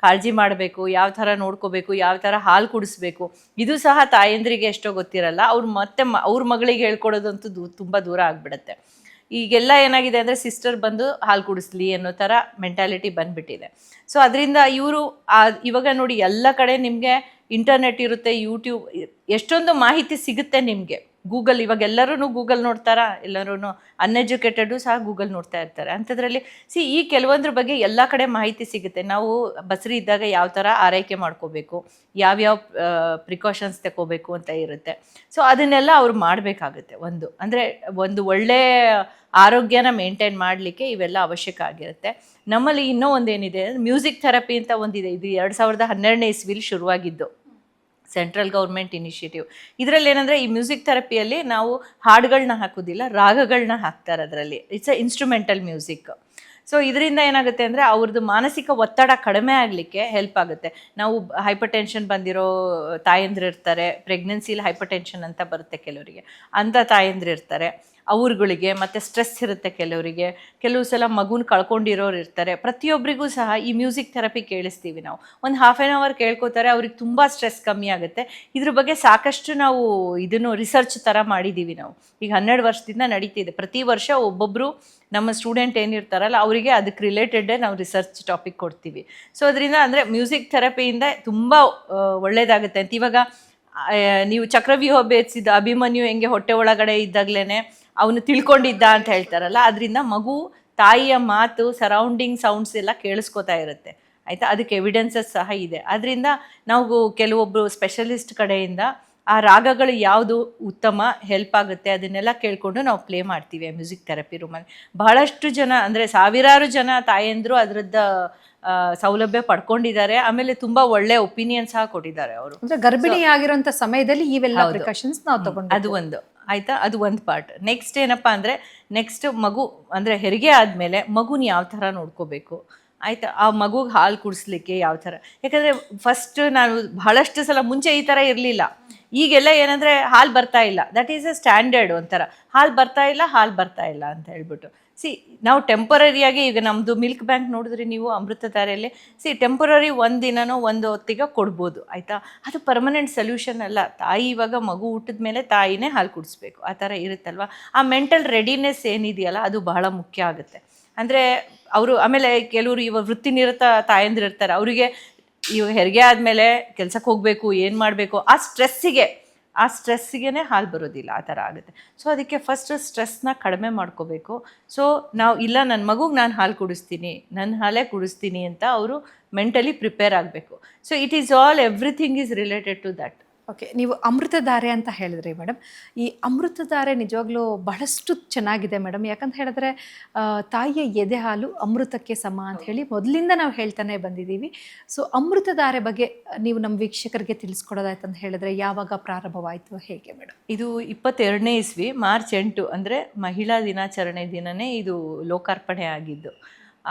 ಕಾಳಜಿ ಮಾಡಬೇಕು, ಯಾವ ಥರ ನೋಡ್ಕೋಬೇಕು, ಯಾವ ಥರ ಹಾಲು ಕುಡಿಸ್ಬೇಕು, ಇದು ಸಹ ತಾಯಂದ್ರಿಗೆ ಎಷ್ಟೋ ಗೊತ್ತಿರಲ್ಲ. ಅವ್ರು ಮತ್ತೆ ಅವ್ರ ಮಗಳಿಗೆ ಹೇಳ್ಕೊಡೋದಂತೂ ತುಂಬ ದೂರ ಆಗಿಬಿಡುತ್ತೆ. ಈಗೆಲ್ಲ ಏನಾಗಿದೆ ಅಂದರೆ ಸಿಸ್ಟರ್ ಬಂದು ಹಾಲು ಕುಡಿಸ್ಲಿ ಅನ್ನೋ ಥರ ಮೆಂಟಾಲಿಟಿ ಬಂದುಬಿಟ್ಟಿದೆ. ಸೊ ಅದರಿಂದ ಇವರು ಇವಾಗ ನೋಡಿ ಎಲ್ಲ ಕಡೆ ನಿಮಗೆ ಇಂಟರ್ನೆಟ್ ಇರುತ್ತೆ, ಯೂಟ್ಯೂಬ್, ಎಷ್ಟೊಂದು ಮಾಹಿತಿ ಸಿಗುತ್ತೆ ನಿಮಗೆ. ಗೂಗಲ್, ಇವಾಗ ಎಲ್ಲರೂ ಗೂಗಲ್ ನೋಡ್ತಾರಾ, ಎಲ್ಲರೂ ಅನ್ಎಜುಕೇಟೆಡು ಸಹ ಗೂಗಲ್ ನೋಡ್ತಾ ಇರ್ತಾರೆ. ಅಂಥದ್ರಲ್ಲಿ ಈ ಕೆಲವೊಂದ್ರ ಬಗ್ಗೆ ಎಲ್ಲ ಕಡೆ ಮಾಹಿತಿ ಸಿಗುತ್ತೆ. ನಾವು ಬಸರಿ ಇದ್ದಾಗ ಯಾವ ಥರ ಆರೈಕೆ ಮಾಡ್ಕೋಬೇಕು, ಯಾವ್ಯಾವ ಪ್ರಿಕಾಷನ್ಸ್ ತಗೋಬೇಕು ಅಂತ ಇರುತ್ತೆ. ಸೊ ಅದನ್ನೆಲ್ಲ ಅವ್ರು ಮಾಡಬೇಕಾಗುತ್ತೆ. ಒಂದು ಒಳ್ಳೆಯ ಆರೋಗ್ಯನ ಮೇಂಟೈನ್ ಮಾಡಲಿಕ್ಕೆ ಇವೆಲ್ಲ ಅವಶ್ಯಕ ಆಗಿರುತ್ತೆ. ನಮ್ಮಲ್ಲಿ ಇನ್ನೂ ಒಂದೇನಿದೆ, ಮ್ಯೂಸಿಕ್ ಥೆರಪಿ ಅಂತ ಒಂದಿದೆ. ಇದು 2012ನೇ ಇಸ್ವಿಲಿ ಶುರುವಾಗಿದ್ದು, ಸೆಂಟ್ರಲ್ ಗೌರ್ಮೆಂಟ್ ಇನಿಷಿಯೇಟಿವ್. ಇದರಲ್ಲಿ ಏನಂದರೆ, ಈ ಮ್ಯೂಸಿಕ್ ಥೆರಪಿಯಲ್ಲಿ ನಾವು ಹಾಡುಗಳನ್ನ ಹಾಕೋದಿಲ್ಲ, ರಾಗಗಳನ್ನ ಹಾಕ್ತಾರೆ ಅದರಲ್ಲಿ. It's a instrumental music. So ಇದರಿಂದ ಏನಾಗುತ್ತೆ ಅಂದರೆ ಅವ್ರದ್ದು ಮಾನಸಿಕ ಒತ್ತಡ ಕಡಿಮೆ ಆಗಲಿಕ್ಕೆ ಹೆಲ್ಪ್ ಆಗುತ್ತೆ. ನಾವು ಹೈಪರ್ ಟೆನ್ಷನ್ ಬಂದಿರೋ ತಾಯಂದಿರು ಇರ್ತಾರೆ, ಪ್ರೆಗ್ನೆನ್ಸಿಲಿ ಹೈಪರ್ ಟೆನ್ಷನ್ ಅಂತ ಬರುತ್ತೆ ಕೆಲವರಿಗೆ, ಅಂಥ ತಾಯಂದಿರು ಇರ್ತಾರೆ, ಅವ್ರುಗಳಿಗೆ. ಮತ್ತು ಸ್ಟ್ರೆಸ್ ಇರುತ್ತೆ ಕೆಲವರಿಗೆ, ಕೆಲವು ಸಲ ಮಗುನ ಕಳ್ಕೊಂಡಿರೋರು ಇರ್ತಾರೆ. ಪ್ರತಿಯೊಬ್ಬರಿಗೂ ಸಹ ಈ ಮ್ಯೂಸಿಕ್ ಥೆರಪಿ ಕೇಳಿಸ್ತೀವಿ ನಾವು. ಒಂದು ಹಾಫ್ ಆನ್ ಅವರ್ ಕೇಳ್ಕೊತಾರೆ, ಅವ್ರಿಗೆ ತುಂಬ ಸ್ಟ್ರೆಸ್ ಕಮ್ಮಿ ಆಗುತ್ತೆ. ಇದ್ರ ಬಗ್ಗೆ ಸಾಕಷ್ಟು ನಾವು ಇದನ್ನು ರಿಸರ್ಚ್ ಥರ ಮಾಡಿದ್ದೀವಿ ನಾವು. ಈಗ 12 ವರ್ಷದಿಂದ ನಡೀತಿದೆ. ಪ್ರತಿ ವರ್ಷ ಒಬ್ಬೊಬ್ಬರು ನಮ್ಮ ಸ್ಟೂಡೆಂಟ್ ಏನಿರ್ತಾರಲ್ಲ ಅವರಿಗೆ ಅದಕ್ಕೆ ರಿಲೇಟೆಡ್ಡೇ ನಾವು ರಿಸರ್ಚ್ ಟಾಪಿಕ್ ಕೊಡ್ತೀವಿ. ಸೊ ಅದರಿಂದ ಅಂದರೆ ಮ್ಯೂಸಿಕ್ ಥೆರಪಿಯಿಂದ ತುಂಬ ಒಳ್ಳೆಯದಾಗುತ್ತೆ ಅಂತ. ಇವಾಗ ನೀವು ಚಕ್ರವ್ಯೂಹ ಭೇದಿಸಿದ ಅಭಿಮನ್ಯು ಹೆಂಗೆ ಹೊಟ್ಟೆ ಒಳಗಡೆ ಇದ್ದಾಗಲೇ ಅವನು ತಿಳ್ಕೊಂಡಿದ್ದ ಅಂತ ಹೇಳ್ತಾರಲ್ಲ, ಅದರಿಂದ ಮಗು ತಾಯಿಯ ಮಾತು, ಸರೌಂಡಿಂಗ್ ಸೌಂಡ್ಸ್ ಎಲ್ಲ ಕೇಳಿಸ್ಕೊತಾ ಇರುತ್ತೆ ಆಯಿತಾ. ಅದಕ್ಕೆ ಎವಿಡೆನ್ಸಸ್ ಸಹ ಇದೆ. ಅದರಿಂದ ನಾವು ಕೆಲವೊಬ್ಬರು ಸ್ಪೆಷಲಿಸ್ಟ್ ಕಡೆಯಿಂದ ಆ ರಾಗಗಳು ಯಾವುದು ಉತ್ತಮ ಹೆಲ್ಪ್ ಆಗುತ್ತೆ ಅದನ್ನೆಲ್ಲ ಕೇಳಿಕೊಂಡು ನಾವು ಪ್ಲೇ ಮಾಡ್ತೀವಿ ಮ್ಯೂಸಿಕ್ ಥೆರಪಿ ರೂಮಲ್ಲಿ. ಬಹಳಷ್ಟು ಜನ ಅಂದರೆ ಸಾವಿರಾರು ಜನ ತಾಯಂದರು ಅದರದ್ದು ಸೌಲಭ್ಯ ಪಡ್ಕೊಂಡಿದ್ದಾರೆ. ಆಮೇಲೆ ತುಂಬ ಒಳ್ಳೆ ಒಪಿನಿಯನ್ ಸಹ ಕೊಟ್ಟಿದ್ದಾರೆ ಅವರು. ಅಂದರೆ ಗರ್ಭಿಣಿ ಆಗಿರೋಂಥ ಸಮಯದಲ್ಲಿ ಇವೆಲ್ಲ ಪ್ರಿಕಾಷನ್ಸ್ ನಾವು ತಗೊಂಡು, ಅದು ಒಂದು ಆಯಿತಾ, ಅದು ಒಂದು ಪಾರ್ಟ್. ನೆಕ್ಸ್ಟ್ ಏನಪ್ಪ ಅಂದರೆ, ನೆಕ್ಸ್ಟ್ ಮಗು ಅಂದರೆ ಹೆರಿಗೆ ಆದಮೇಲೆ ಮಗುನ ಯಾವ ಥರ ನೋಡ್ಕೋಬೇಕು ಆಯಿತಾ, ಆ ಮಗುಗೆ ಹಾಲು ಕುಡಿಸ್ಲಿಕ್ಕೆ ಯಾವ ಥರ. ಯಾಕಂದರೆ ಫಸ್ಟ್ ನಾನು ಬಹಳಷ್ಟು ಸಲ ಮುಂಚೆ ಈ ಥರ ಇರಲಿಲ್ಲ. ಈಗೆಲ್ಲ ಏನಂದರೆ ಹಾಲು ಬರ್ತಾ ಇಲ್ಲ, ದಟ್ ಈಸ್ ಎ ಸ್ಟ್ಯಾಂಡರ್ಡ್. ಒಂಥರ ಹಾಲು ಬರ್ತಾ ಇಲ್ಲ ಅಂತ ಹೇಳ್ಬಿಟ್ಟು. ನಾವು ಟೆಂಪರರಿಯಾಗಿ, ಈಗ ನಮ್ಮದು ಮಿಲ್ಕ್ ಬ್ಯಾಂಕ್ ನೋಡಿದ್ರೆ ನೀವು ಅಮೃತಧಾರೆಯಲ್ಲಿ ಟೆಂಪರರಿ ಒಂದು ದಿನನೋ ಒಂದು ಹೊತ್ತಿಗೆ ಕೊಡ್ಬೋದು ಆಯಿತಾ. ಅದು ಪರ್ಮನೆಂಟ್ ಸೊಲ್ಯೂಷನ್ ಅಲ್ಲ. ತಾಯಿ ಇವಾಗ ಮಗು ಹುಟ್ಟಿದ ಮೇಲೆ ತಾಯಿನೇ ಹಾಲು ಕುಡಿಸ್ಬೇಕು, ಆ ಥರ ಇರುತ್ತಲ್ವ. ಆ ಮೆಂಟಲ್ ರೆಡಿನೆಸ್ ಏನಿದೆಯಲ್ಲ ಅದು ಬಹಳ ಮುಖ್ಯ ಆಗುತ್ತೆ. ಅಂದರೆ ಅವರು ಆಮೇಲೆ ಕೆಲವರು ಇವಾಗ ವೃತ್ತಿನಿರತ ತಾಯಂದಿರು ಇರ್ತಾರೆ, ಅವರಿಗೆ ಇವಾಗ ಹೆರಿಗೆ ಆದಮೇಲೆ ಕೆಲ್ಸಕ್ಕೆ ಹೋಗಬೇಕು, ಏನು ಮಾಡಬೇಕು, ಆ ಸ್ಟ್ರೆಸ್ಸಿಗೆ ಹಾಲು ಬರೋದಿಲ್ಲ, ಆ ಥರ ಆಗುತ್ತೆ. ಸೊ ಅದಕ್ಕೆ ಫಸ್ಟ್ ಸ್ಟ್ರೆಸ್ನ ಕಡಿಮೆ ಮಾಡ್ಕೋಬೇಕು. ಸೊ ನಾವು ಇಲ್ಲ, ನನ್ನ ಮಗುಗೆ ನಾನು ಹಾಲು ಕುಡಿಸ್ತೀನಿ, ನನ್ನ ಹಾಲೇ ಕುಡಿಸ್ತೀನಿ ಅಂತ ಅವರು ಮೆಂಟಲಿ ಪ್ರಿಪೇರ್ ಆಗಬೇಕು. So it is all, everything is related to that. Okay, ನೀವು ಅಮೃತಧಾರೆ ಅಂತ ಹೇಳಿದ್ರಿ ಮೇಡಮ್. ಈ ಅಮೃತಧಾರೆ ನಿಜವಾಗ್ಲೂ ಬಹಳಷ್ಟು ಚೆನ್ನಾಗಿದೆ ಮೇಡಮ್. ಯಾಕಂತ ಹೇಳಿದ್ರೆ ತಾಯಿಯ ಎದೆ ಹಾಲು ಅಮೃತಕ್ಕೆ ಸಮ ಅಂತ ಹೇಳಿ ಮೊದಲಿಂದ ನಾವು ಹೇಳ್ತಾನೆ ಬಂದಿದ್ದೀವಿ. ಸೊ ಅಮೃತಧಾರೆ ಬಗ್ಗೆ ನೀವು ನಮ್ಮ ವೀಕ್ಷಕರಿಗೆ ತಿಳಿಸ್ಕೊಡೋದಾಯ್ತು ಅಂತ ಹೇಳಿದ್ರೆ ಯಾವಾಗ ಪ್ರಾರಂಭವಾಯಿತು, ಹೇಗೆ ಮೇಡಮ್? ಇದು 22ನೇ ಇಸ್ವಿ ಮಾರ್ಚ್ 8 ಅಂದರೆ ಮಹಿಳಾ ದಿನಾಚರಣೆ ದಿನವೇ ಇದು ಲೋಕಾರ್ಪಣೆ ಆಗಿದ್ದು.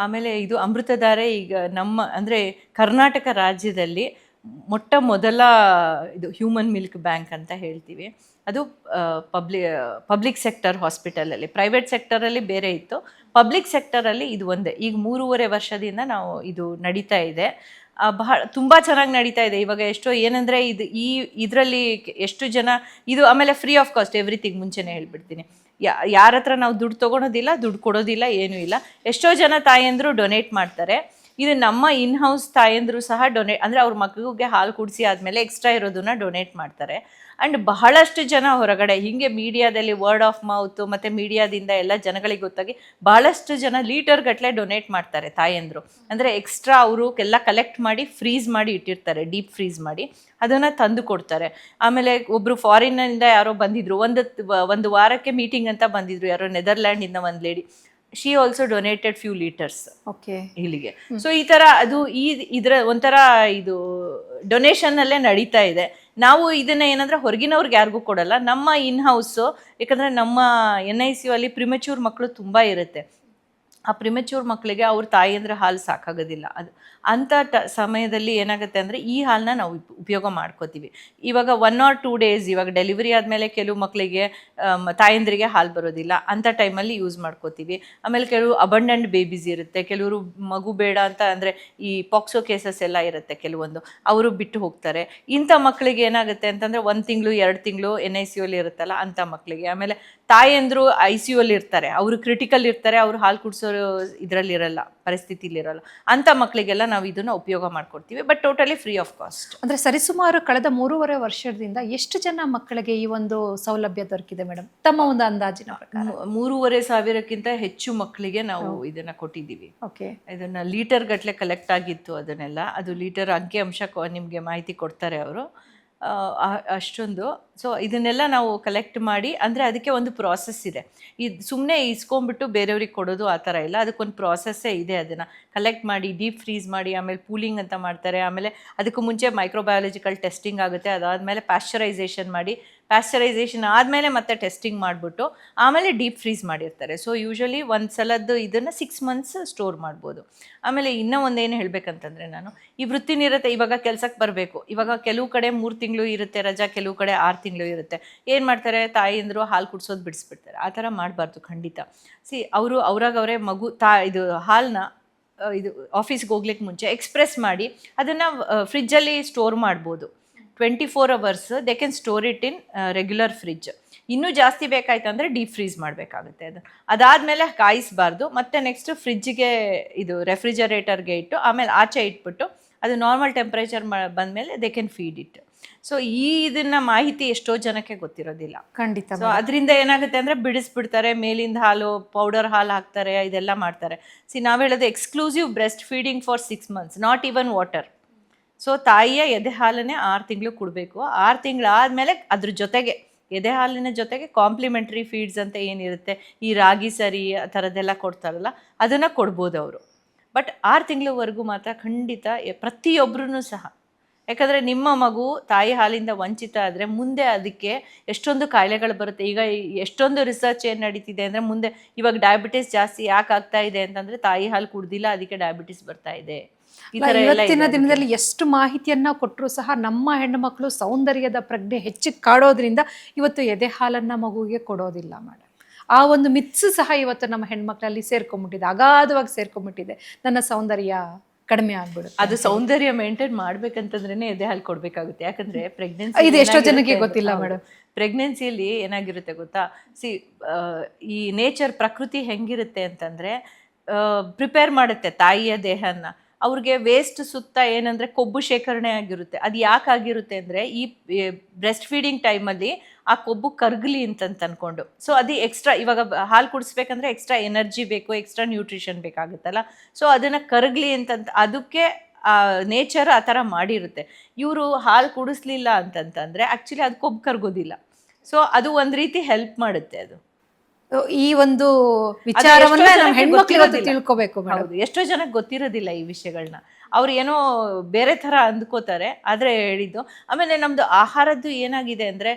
ಆಮೇಲೆ ಇದು ಅಮೃತಧಾರೆ ಈಗ ನಮ್ಮ ಅಂದರೆ ಕರ್ನಾಟಕ ರಾಜ್ಯದಲ್ಲಿ ಮೊಟ್ಟ ಮೊದಲ ಇದು ಹ್ಯೂಮನ್ ಮಿಲ್ಕ್ ಬ್ಯಾಂಕ್ ಅಂತ ಹೇಳ್ತೀವಿ. ಅದು ಪಬ್ಲಿಕ್ ಸೆಕ್ಟರ್ ಹಾಸ್ಪಿಟಲಲ್ಲಿ, ಪ್ರೈವೇಟ್ ಸೆಕ್ಟರಲ್ಲಿ ಬೇರೆ ಇತ್ತು, ಪಬ್ಲಿಕ್ ಸೆಕ್ಟರಲ್ಲಿ ಇದು ಒಂದೇ. ಈಗ 3.5 ವರ್ಷದಿಂದ ನಾವು ಇದು ನಡೀತಾ ಇದೆ. ತುಂಬ ಚೆನ್ನಾಗಿ ನಡೀತಾ ಇದೆ. ಇವಾಗ ಎಷ್ಟೋ ಏನಂದರೆ ಇದರಲ್ಲಿ ಎಷ್ಟು ಜನ ಇದು, ಆಮೇಲೆ ಫ್ರೀ ಆಫ್ ಕಾಸ್ಟ್ ಎವ್ರಿಥಿಂಗ್. ಮುಂಚೆನೇ ಹೇಳ್ಬಿಡ್ತೀನಿ, ಯಾರ ಹತ್ರ ನಾವು ದುಡ್ಡು ತೊಗೊಳೋದಿಲ್ಲ, ದುಡ್ಡು ಕೊಡೋದಿಲ್ಲ, ಏನೂ ಇಲ್ಲ. ಎಷ್ಟೋ ಜನ ತಾಯಂದರು ಡೊನೇಟ್ ಮಾಡ್ತಾರೆ. ಇದು ನಮ್ಮ ಇನ್ ಹೌಸ್ ತಾಯಂದ್ರು ಸಹ ಡೊನೇಟ್, ಅಂದರೆ ಅವ್ರ ಮಗುಗೆ ಹಾಲು ಕುಡಿಸಿ ಆದಮೇಲೆ ಎಕ್ಸ್ಟ್ರಾ ಇರೋದನ್ನ ಡೊನೇಟ್ ಮಾಡ್ತಾರೆ. ಆ್ಯಂಡ್ ಬಹಳಷ್ಟು ಜನ ಹೊರಗಡೆ ಹೀಗೆ ಮೀಡಿಯಾದಲ್ಲಿ ವರ್ಡ್ ಆಫ್ ಮೌತ್ ಮತ್ತು ಮೀಡಿಯಾದಿಂದ ಎಲ್ಲ ಜನಗಳಿಗೆ ಗೊತ್ತಾಗಿ ಬಹಳಷ್ಟು ಜನ ಲೀಟರ್ ಗಟ್ಟಲೆ ಡೊನೇಟ್ ಮಾಡ್ತಾರೆ ತಾಯಂದರು. ಅಂದರೆ ಎಕ್ಸ್ಟ್ರಾ ಅವರು ಎಲ್ಲ ಕಲೆಕ್ಟ್ ಮಾಡಿ ಫ್ರೀಸ್ ಮಾಡಿ ಇಟ್ಟಿರ್ತಾರೆ, ಡೀಪ್ ಫ್ರೀಸ್ ಮಾಡಿ ಅದನ್ನು ತಂದು ಕೊಡ್ತಾರೆ. ಆಮೇಲೆ ಒಬ್ಬರು ಫಾರಿನ್ನಿಂದ ಯಾರೋ ಬಂದಿದ್ರು, ಒಂದು ವಾರಕ್ಕೆ ಮೀಟಿಂಗ್ ಅಂತ ಬಂದಿದ್ರು, ಯಾರೋ ನೆದರ್ಲ್ಯಾಂಡಿಂದ ಒಂದು lady. She also donated few litres okay ಇಲ್ಲಿಗೆ. ಸೊ ಈ ಥರ ಅದು ಇದರ ಒಂಥರ ಇದು ಡೊನೇಷನ್ನಲ್ಲೇ ನಡೀತಾ ಇದೆ. ನಾವು ಇದನ್ನ ಏನಂದ್ರೆ ಹೊರಗಿನವ್ರಿಗೆ ಯಾರಿಗೂ ಕೊಡಲ್ಲ, ನಮ್ಮ ಇನ್ ಹೌಸು. ಯಾಕಂದರೆ ನಮ್ಮ NICU ಅಲ್ಲಿ ಪ್ರಿಮೆಚ್ಯೂರ್ ಮಕ್ಕಳು ತುಂಬ ಇರುತ್ತೆ. ಆ ಪ್ರಿಮೆಚ್ಯೂರ್ ಮಕ್ಕಳಿಗೆ ಅವ್ರ ತಾಯಿಯಂದ್ರೆ ಹಾಲು ಸಾಕಾಗೋದಿಲ್ಲ. ಅದು ಅಂಥ ಸಮಯದಲ್ಲಿ ಏನಾಗುತ್ತೆ ಅಂದರೆ ಈ ಹಾಲನ್ನ ನಾವು ಉಪಯೋಗ ಮಾಡ್ಕೋತೀವಿ. ಇವಾಗ 1 or 2 days, ಇವಾಗ ಡೆಲಿವರಿ ಆದಮೇಲೆ ಕೆಲವು ಮಕ್ಕಳಿಗೆ ತಾಯಂದ್ರಿಗೆ ಹಾಲು ಬರೋದಿಲ್ಲ, ಅಂಥ ಟೈಮಲ್ಲಿ ಯೂಸ್ ಮಾಡ್ಕೋತೀವಿ. ಆಮೇಲೆ ಕೆಲವು ಅಬಂಡೆಂಟ್ ಬೇಬೀಸ್ ಇರುತ್ತೆ, ಕೆಲವರು ಮಗು ಬೇಡ ಅಂತ ಅಂದರೆ ಈ ಪಾಕ್ಸೋ ಕೇಸಸ್ ಎಲ್ಲ ಇರುತ್ತೆ ಕೆಲವೊಂದು, ಅವರು ಬಿಟ್ಟು ಹೋಗ್ತಾರೆ. ಇಂಥ ಮಕ್ಕಳಿಗೆ ಏನಾಗುತ್ತೆ ಅಂತಂದರೆ 1 ತಿಂಗಳು 2 ತಿಂಗಳು NICU ಅಲ್ಲಿ ಇರುತ್ತಲ್ಲ ಅಂಥ ಮಕ್ಕಳಿಗೆ. ಆಮೇಲೆ ತಾಯಂದರು ICU ಅಲ್ಲಿ ಇರ್ತಾರೆ, ಅವರು ಕ್ರಿಟಿಕಲ್ ಇರ್ತಾರೆ, ಅವರು ಹಾಲು ಕುಡಿಸೋ ಇದರಲ್ಲಿರಲ್ಲ, ಪರಿಸ್ಥಿತಿಲಿರಲ್ಲ. ಅಂಥ ಮಕ್ಕಳಿಗೆಲ್ಲ ನಾವು ಇದನ್ನು ಉಪಯೋಗ ಮಾಡ್ಕೊಡ್ತೀವಿ, but totally free of cost. ಅಂದರೆ ಸರಿಸುಮಾರು ಕಳೆದ 3.5 ವರ್ಷದಿಂದ ಎಷ್ಟು ಜನ ಮಕ್ಕಳಿಗೆ ಈ ಒಂದು ಸೌಲಭ್ಯ ದೊರಕಿದೆ ಮೇಡಮ್, ತಮ್ಮ ಒಂದು ಅಂದಾಜಿನ ಪ್ರಕಾರ? 3,500ಕ್ಕಿಂತ ಹೆಚ್ಚು ಮಕ್ಕಳಿಗೆ ನಾವು ಇದನ್ನ ಕೊಟ್ಟಿದ್ದೀವಿ. ಓಕೆ, ಇದನ್ನ ಲೀಟರ್ ಗಟ್ಟಲೆ ಕಲೆಕ್ಟ್ ಆಗಿತ್ತು ಅದನ್ನೆಲ್ಲ. ಅದು ಲೀಟರ್ ಅಂಕಿ ಅಂಶ ನಿಮಗೆ ಮಾಹಿತಿ ಕೊಡ್ತಾರೆ ಅವರು, ಅಷ್ಟೊಂದು. ಸೊ ಇದನ್ನೆಲ್ಲ ನಾವು ಕಲೆಕ್ಟ್ ಮಾಡಿ, ಅಂದರೆ ಅದಕ್ಕೆ ಒಂದು ಪ್ರಾಸೆಸ್ ಇದೆ. ಇದು ಸುಮ್ಮನೆ ಇಸ್ಕೊಂಡ್ಬಿಟ್ಟು ಬೇರೆಯವ್ರಿಗೆ ಕೊಡೋದು ಆ ಥರ ಇಲ್ಲ, ಅದಕ್ಕೊಂದು ಪ್ರಾಸೆಸ್ಸೇ ಇದೆ. ಅದನ್ನು ಕಲೆಕ್ಟ್ ಮಾಡಿ ಡೀಪ್ ಫ್ರೀಸ್ ಮಾಡಿ ಆಮೇಲೆ ಪೂಲಿಂಗ್ ಅಂತ ಮಾಡ್ತಾರೆ. ಆಮೇಲೆ ಅದಕ್ಕೂ ಮುಂಚೆ ಮೈಕ್ರೋಬಯಾಲಜಿಕಲ್ ಟೆಸ್ಟಿಂಗ್ ಆಗುತ್ತೆ, ಅದಾದಮೇಲೆ ಪ್ಯಾಶ್ಚರೈಸೇಷನ್ ಮಾಡಿ, ಪ್ಯಾಶ್ಚರೈಸೇಷನ್ ಆದಮೇಲೆ ಮತ್ತೆ ಟೆಸ್ಟಿಂಗ್ ಮಾಡಿಬಿಟ್ಟು ಆಮೇಲೆ ಡೀಪ್ ಫ್ರೀಸ್ ಮಾಡಿರ್ತಾರೆ. ಸೊ ಯೂಶ್ವಲಿ ಒಂದು ಸಲದ್ದು ಇದನ್ನು 6 months ಸ್ಟೋರ್ ಮಾಡ್ಬೋದು. ಆಮೇಲೆ ಇನ್ನೂ ಒಂದೇನು ಹೇಳಬೇಕಂತಂದರೆ, ನಾನು ಈ ವೃತ್ತಿ ನಿರತೆ ಇವಾಗ ಕೆಲಸಕ್ಕೆ ಬರಬೇಕು. ಇವಾಗ ಕೆಲವು ಕಡೆ 3 ತಿಂಗಳು ಇರುತ್ತೆ ರಜಾ, ಕೆಲವು ಕಡೆ 6 ತಿಂಗಳು ಇರುತ್ತೆ. ಏನು ಮಾಡ್ತಾರೆ, ತಾಯಿಯಂದರು ಹಾಲು ಕುಡಿಸೋದು ಬಿಡಿಸ್ಬಿಡ್ತಾರೆ. ಆ ಥರ ಮಾಡಬಾರ್ದು ಖಂಡಿತ. ಅವರು ಅವರೇ ಮಗು ಇದು ಹಾಲನ್ನ ಇದು ಆಫೀಸ್ಗೆ ಹೋಗ್ಲಿಕ್ಕೆ ಮುಂಚೆ ಎಕ್ಸ್ಪ್ರೆಸ್ ಮಾಡಿ ಅದನ್ನು ಫ್ರಿಜ್ಜಲ್ಲಿ ಸ್ಟೋರ್ ಮಾಡ್ಬೋದು. 24 hours they can store it in regular fridge. ಇನ್ನೂ ಜಾಸ್ತಿ ಬೇಕಾಯ್ತು ಅಂದರೆ ಡೀಪ್ ಫ್ರೀಸ್ ಮಾಡಬೇಕಾಗುತ್ತೆ. ಅದಾದಮೇಲೆ ಕಾಯಿಸಬಾರ್ದು. ಮತ್ತು ನೆಕ್ಸ್ಟ್ ಫ್ರಿಜ್ಜಿಗೆ ಇದು ರೆಫ್ರಿಜರೇಟರ್ಗೆ ಇಟ್ಟು ಆಮೇಲೆ ಆಚೆ ಇಟ್ಬಿಟ್ಟು ಅದು ನಾರ್ಮಲ್ ಟೆಂಪ್ರೇಚರ್ ಬಂದಮೇಲೆ they can feed it. So ಇದನ್ನ ಮಾಹಿತಿ ಎಷ್ಟೋ ಜನಕ್ಕೆ ಗೊತ್ತಿರೋದಿಲ್ಲ ಖಂಡಿತ. ಸೊ ಅದರಿಂದ ಏನಾಗುತ್ತೆ ಅಂದರೆ ಬಿಡಿಸ್ಬಿಡ್ತಾರೆ, ಮೇಲಿಂದ ಹಾಲು ಪೌಡರ್ ಹಾಲು ಹಾಕ್ತಾರೆ, ಇದೆಲ್ಲ ಮಾಡ್ತಾರೆ. ನಾವು ಹೇಳೋದು exclusive breast feeding for 6 months, not even water. So ತಾಯಿಯ ಎದೆ ಹಾಲನ್ನೇ 6 ತಿಂಗಳು ಕೊಡಬೇಕು. 6 ತಿಂಗಳಾದಮೇಲೆ ಅದ್ರ ಜೊತೆಗೆ ಎದೆ ಹಾಲಿನ ಜೊತೆಗೆ ಕಾಂಪ್ಲಿಮೆಂಟ್ರಿ ಫೀಡ್ಸ್ ಅಂತ ಏನಿರುತ್ತೆ, ಈ ರಾಗಿ ಸರಿ ಆ ಥರದ್ದೆಲ್ಲ ಕೊಡ್ತಾರಲ್ಲ, ಅದನ್ನು ಕೊಡ್ಬೋದು ಅವರು. ಬಟ್ 6 ತಿಂಗಳವರೆಗೂ ಮಾತ್ರ ಖಂಡಿತ ಪ್ರತಿಯೊಬ್ಬರೂ ಸಹ. ಯಾಕಂದರೆ ನಿಮ್ಮ ಮಗು ತಾಯಿ ಹಾಲಿಂದ ವಂಚಿತ ಆದರೆ ಮುಂದೆ ಅದಕ್ಕೆ ಎಷ್ಟೊಂದು ಕಾಯಿಲೆಗಳು ಬರುತ್ತೆ. ಈಗ ಎಷ್ಟೊಂದು ರಿಸರ್ಚ್ ಏನು ನಡೀತಿದೆ ಅಂದರೆ, ಮುಂದೆ ಇವಾಗ ಡಯಾಬಿಟಿಸ್ ಜಾಸ್ತಿ ಯಾಕೆ ಆಗ್ತಾ ಇದೆ ಅಂತಂದರೆ ತಾಯಿ ಹಾಲು ಕುಡ್ದಿಲ್ಲ, ಅದಕ್ಕೆ ಡಯಾಬಿಟಿಸ್ ಬರ್ತಾ ಇದೆ. ಇವತ್ತಿನ ದಿನದಲ್ಲಿ ಎಷ್ಟು ಮಾಹಿತಿಯನ್ನ ಕೊಟ್ಟರು ಸಹ ನಮ್ಮ ಹೆಣ್ಣು ಮಕ್ಕಳು ಸೌಂದರ್ಯದ ಪ್ರಜ್ಞೆ ಹೆಚ್ಚು ಕಾಡೋದ್ರಿಂದ ಇವತ್ತು ಎದೆ ಹಾಲನ್ನ ಮಗುವಿಗೆ ಕೊಡೋದಿಲ್ಲ ಮೇಡಮ್. ಆ ಒಂದು ಮಿತ್ಸು ಸಹ ಇವತ್ತು ನಮ್ಮ ಹೆಣ್ಮಕ್ಳಲ್ಲಿ ಸೇರ್ಕೊಂಡ್ಬಿಟ್ಟಿದೆ, ಅಗಾಧವಾಗಿ ಸೇರ್ಕೊಂಡ್ಬಿಟ್ಟಿದೆ. ನನ್ನ ಸೌಂದರ್ಯ ಕಡಿಮೆ ಆಗ್ಬಿಡುತ್ತೆ. ಅದು ಸೌಂದರ್ಯ ಮೇಂಟೈನ್ ಮಾಡ್ಬೇಕಂತಂದ್ರೆ ಎದೆ ಹಾಲು ಕೊಡ್ಬೇಕಾಗುತ್ತೆ. ಯಾಕಂದ್ರೆ ಪ್ರೆಗ್ನೆನ್ಸಿ ಇದು ಎಷ್ಟೋ ಜನಕ್ಕೆ ಗೊತ್ತಿಲ್ಲ ಮೇಡಮ್. ಪ್ರೆಗ್ನೆನ್ಸಿಯಲ್ಲಿ ಏನಾಗಿರುತ್ತೆ ಗೊತ್ತಾ, ಈ ನೇಚರ್ ಪ್ರಕೃತಿ ಹೆಂಗಿರುತ್ತೆ ಅಂತಂದ್ರೆ ಪ್ರಿಪೇರ್ ಮಾಡುತ್ತೆ ತಾಯಿಯ ದೇಹನ. ಅವ್ರಿಗೆ ವೇಸ್ಟ್ ಸುತ್ತ ಏನಂದರೆ ಕೊಬ್ಬು ಶೇಖರಣೆ ಆಗಿರುತ್ತೆ. ಅದು ಯಾಕೆ ಆಗಿರುತ್ತೆ ಅಂದರೆ, ಈ ಬ್ರೆಸ್ಟ್ ಫೀಡಿಂಗ್ ಟೈಮಲ್ಲಿ ಆ ಕೊಬ್ಬು ಕರ್ಗಲಿ ಅಂತ ಅನ್ಕೊಂಡು. ಸೊ ಅದು ಎಕ್ಸ್ಟ್ರಾ, ಇವಾಗ ಹಾಲು ಕುಡಿಸ್ಬೇಕಂದ್ರೆ ಎಕ್ಸ್ಟ್ರಾ ಎನರ್ಜಿ ಬೇಕು, ಎಕ್ಸ್ಟ್ರಾ ನ್ಯೂಟ್ರಿಷನ್ ಬೇಕಾಗುತ್ತಲ್ಲ. ಸೊ ಅದನ್ನು ಕರಗಲಿ ಅದಕ್ಕೆ ನೇಚರ್ ಆ ಥರ ಮಾಡಿರುತ್ತೆ. ಇವರು ಹಾಲು ಕುಡಿಸ್ಲಿಲ್ಲ ಅಂತಂತಂದರೆ ಆ್ಯಕ್ಚುಲಿ ಅದು ಕೊಬ್ಬು ಕರ್ಗೋದಿಲ್ಲ. ಸೊ ಅದು ಒಂದು ರೀತಿ ಹೆಲ್ಪ್ ಮಾಡುತ್ತೆ. ಅದು ಈ ಒಂದು ವಿಚಾರವನ್ನ ನಮ್ಮ ಹೆಣ್ಮಕ್ಳು ತಿಳ್ಕೋಬೇಕು. ಹೌದು, ಎಷ್ಟೋ ಜನಕ್ಕೆ ಗೊತ್ತಿರೋದಿಲ್ಲ ಈ ವಿಷಯಗಳನ್ನ. ಅವ್ರು ಏನೋ ಬೇರೆ ಥರ ಅಂದ್ಕೋತಾರೆ, ಆದರೆ ಹೇಳಿದ್ದು. ಆಮೇಲೆ ನಮ್ಮದು ಆಹಾರದ್ದು ಏನಾಗಿದೆ ಅಂದರೆ,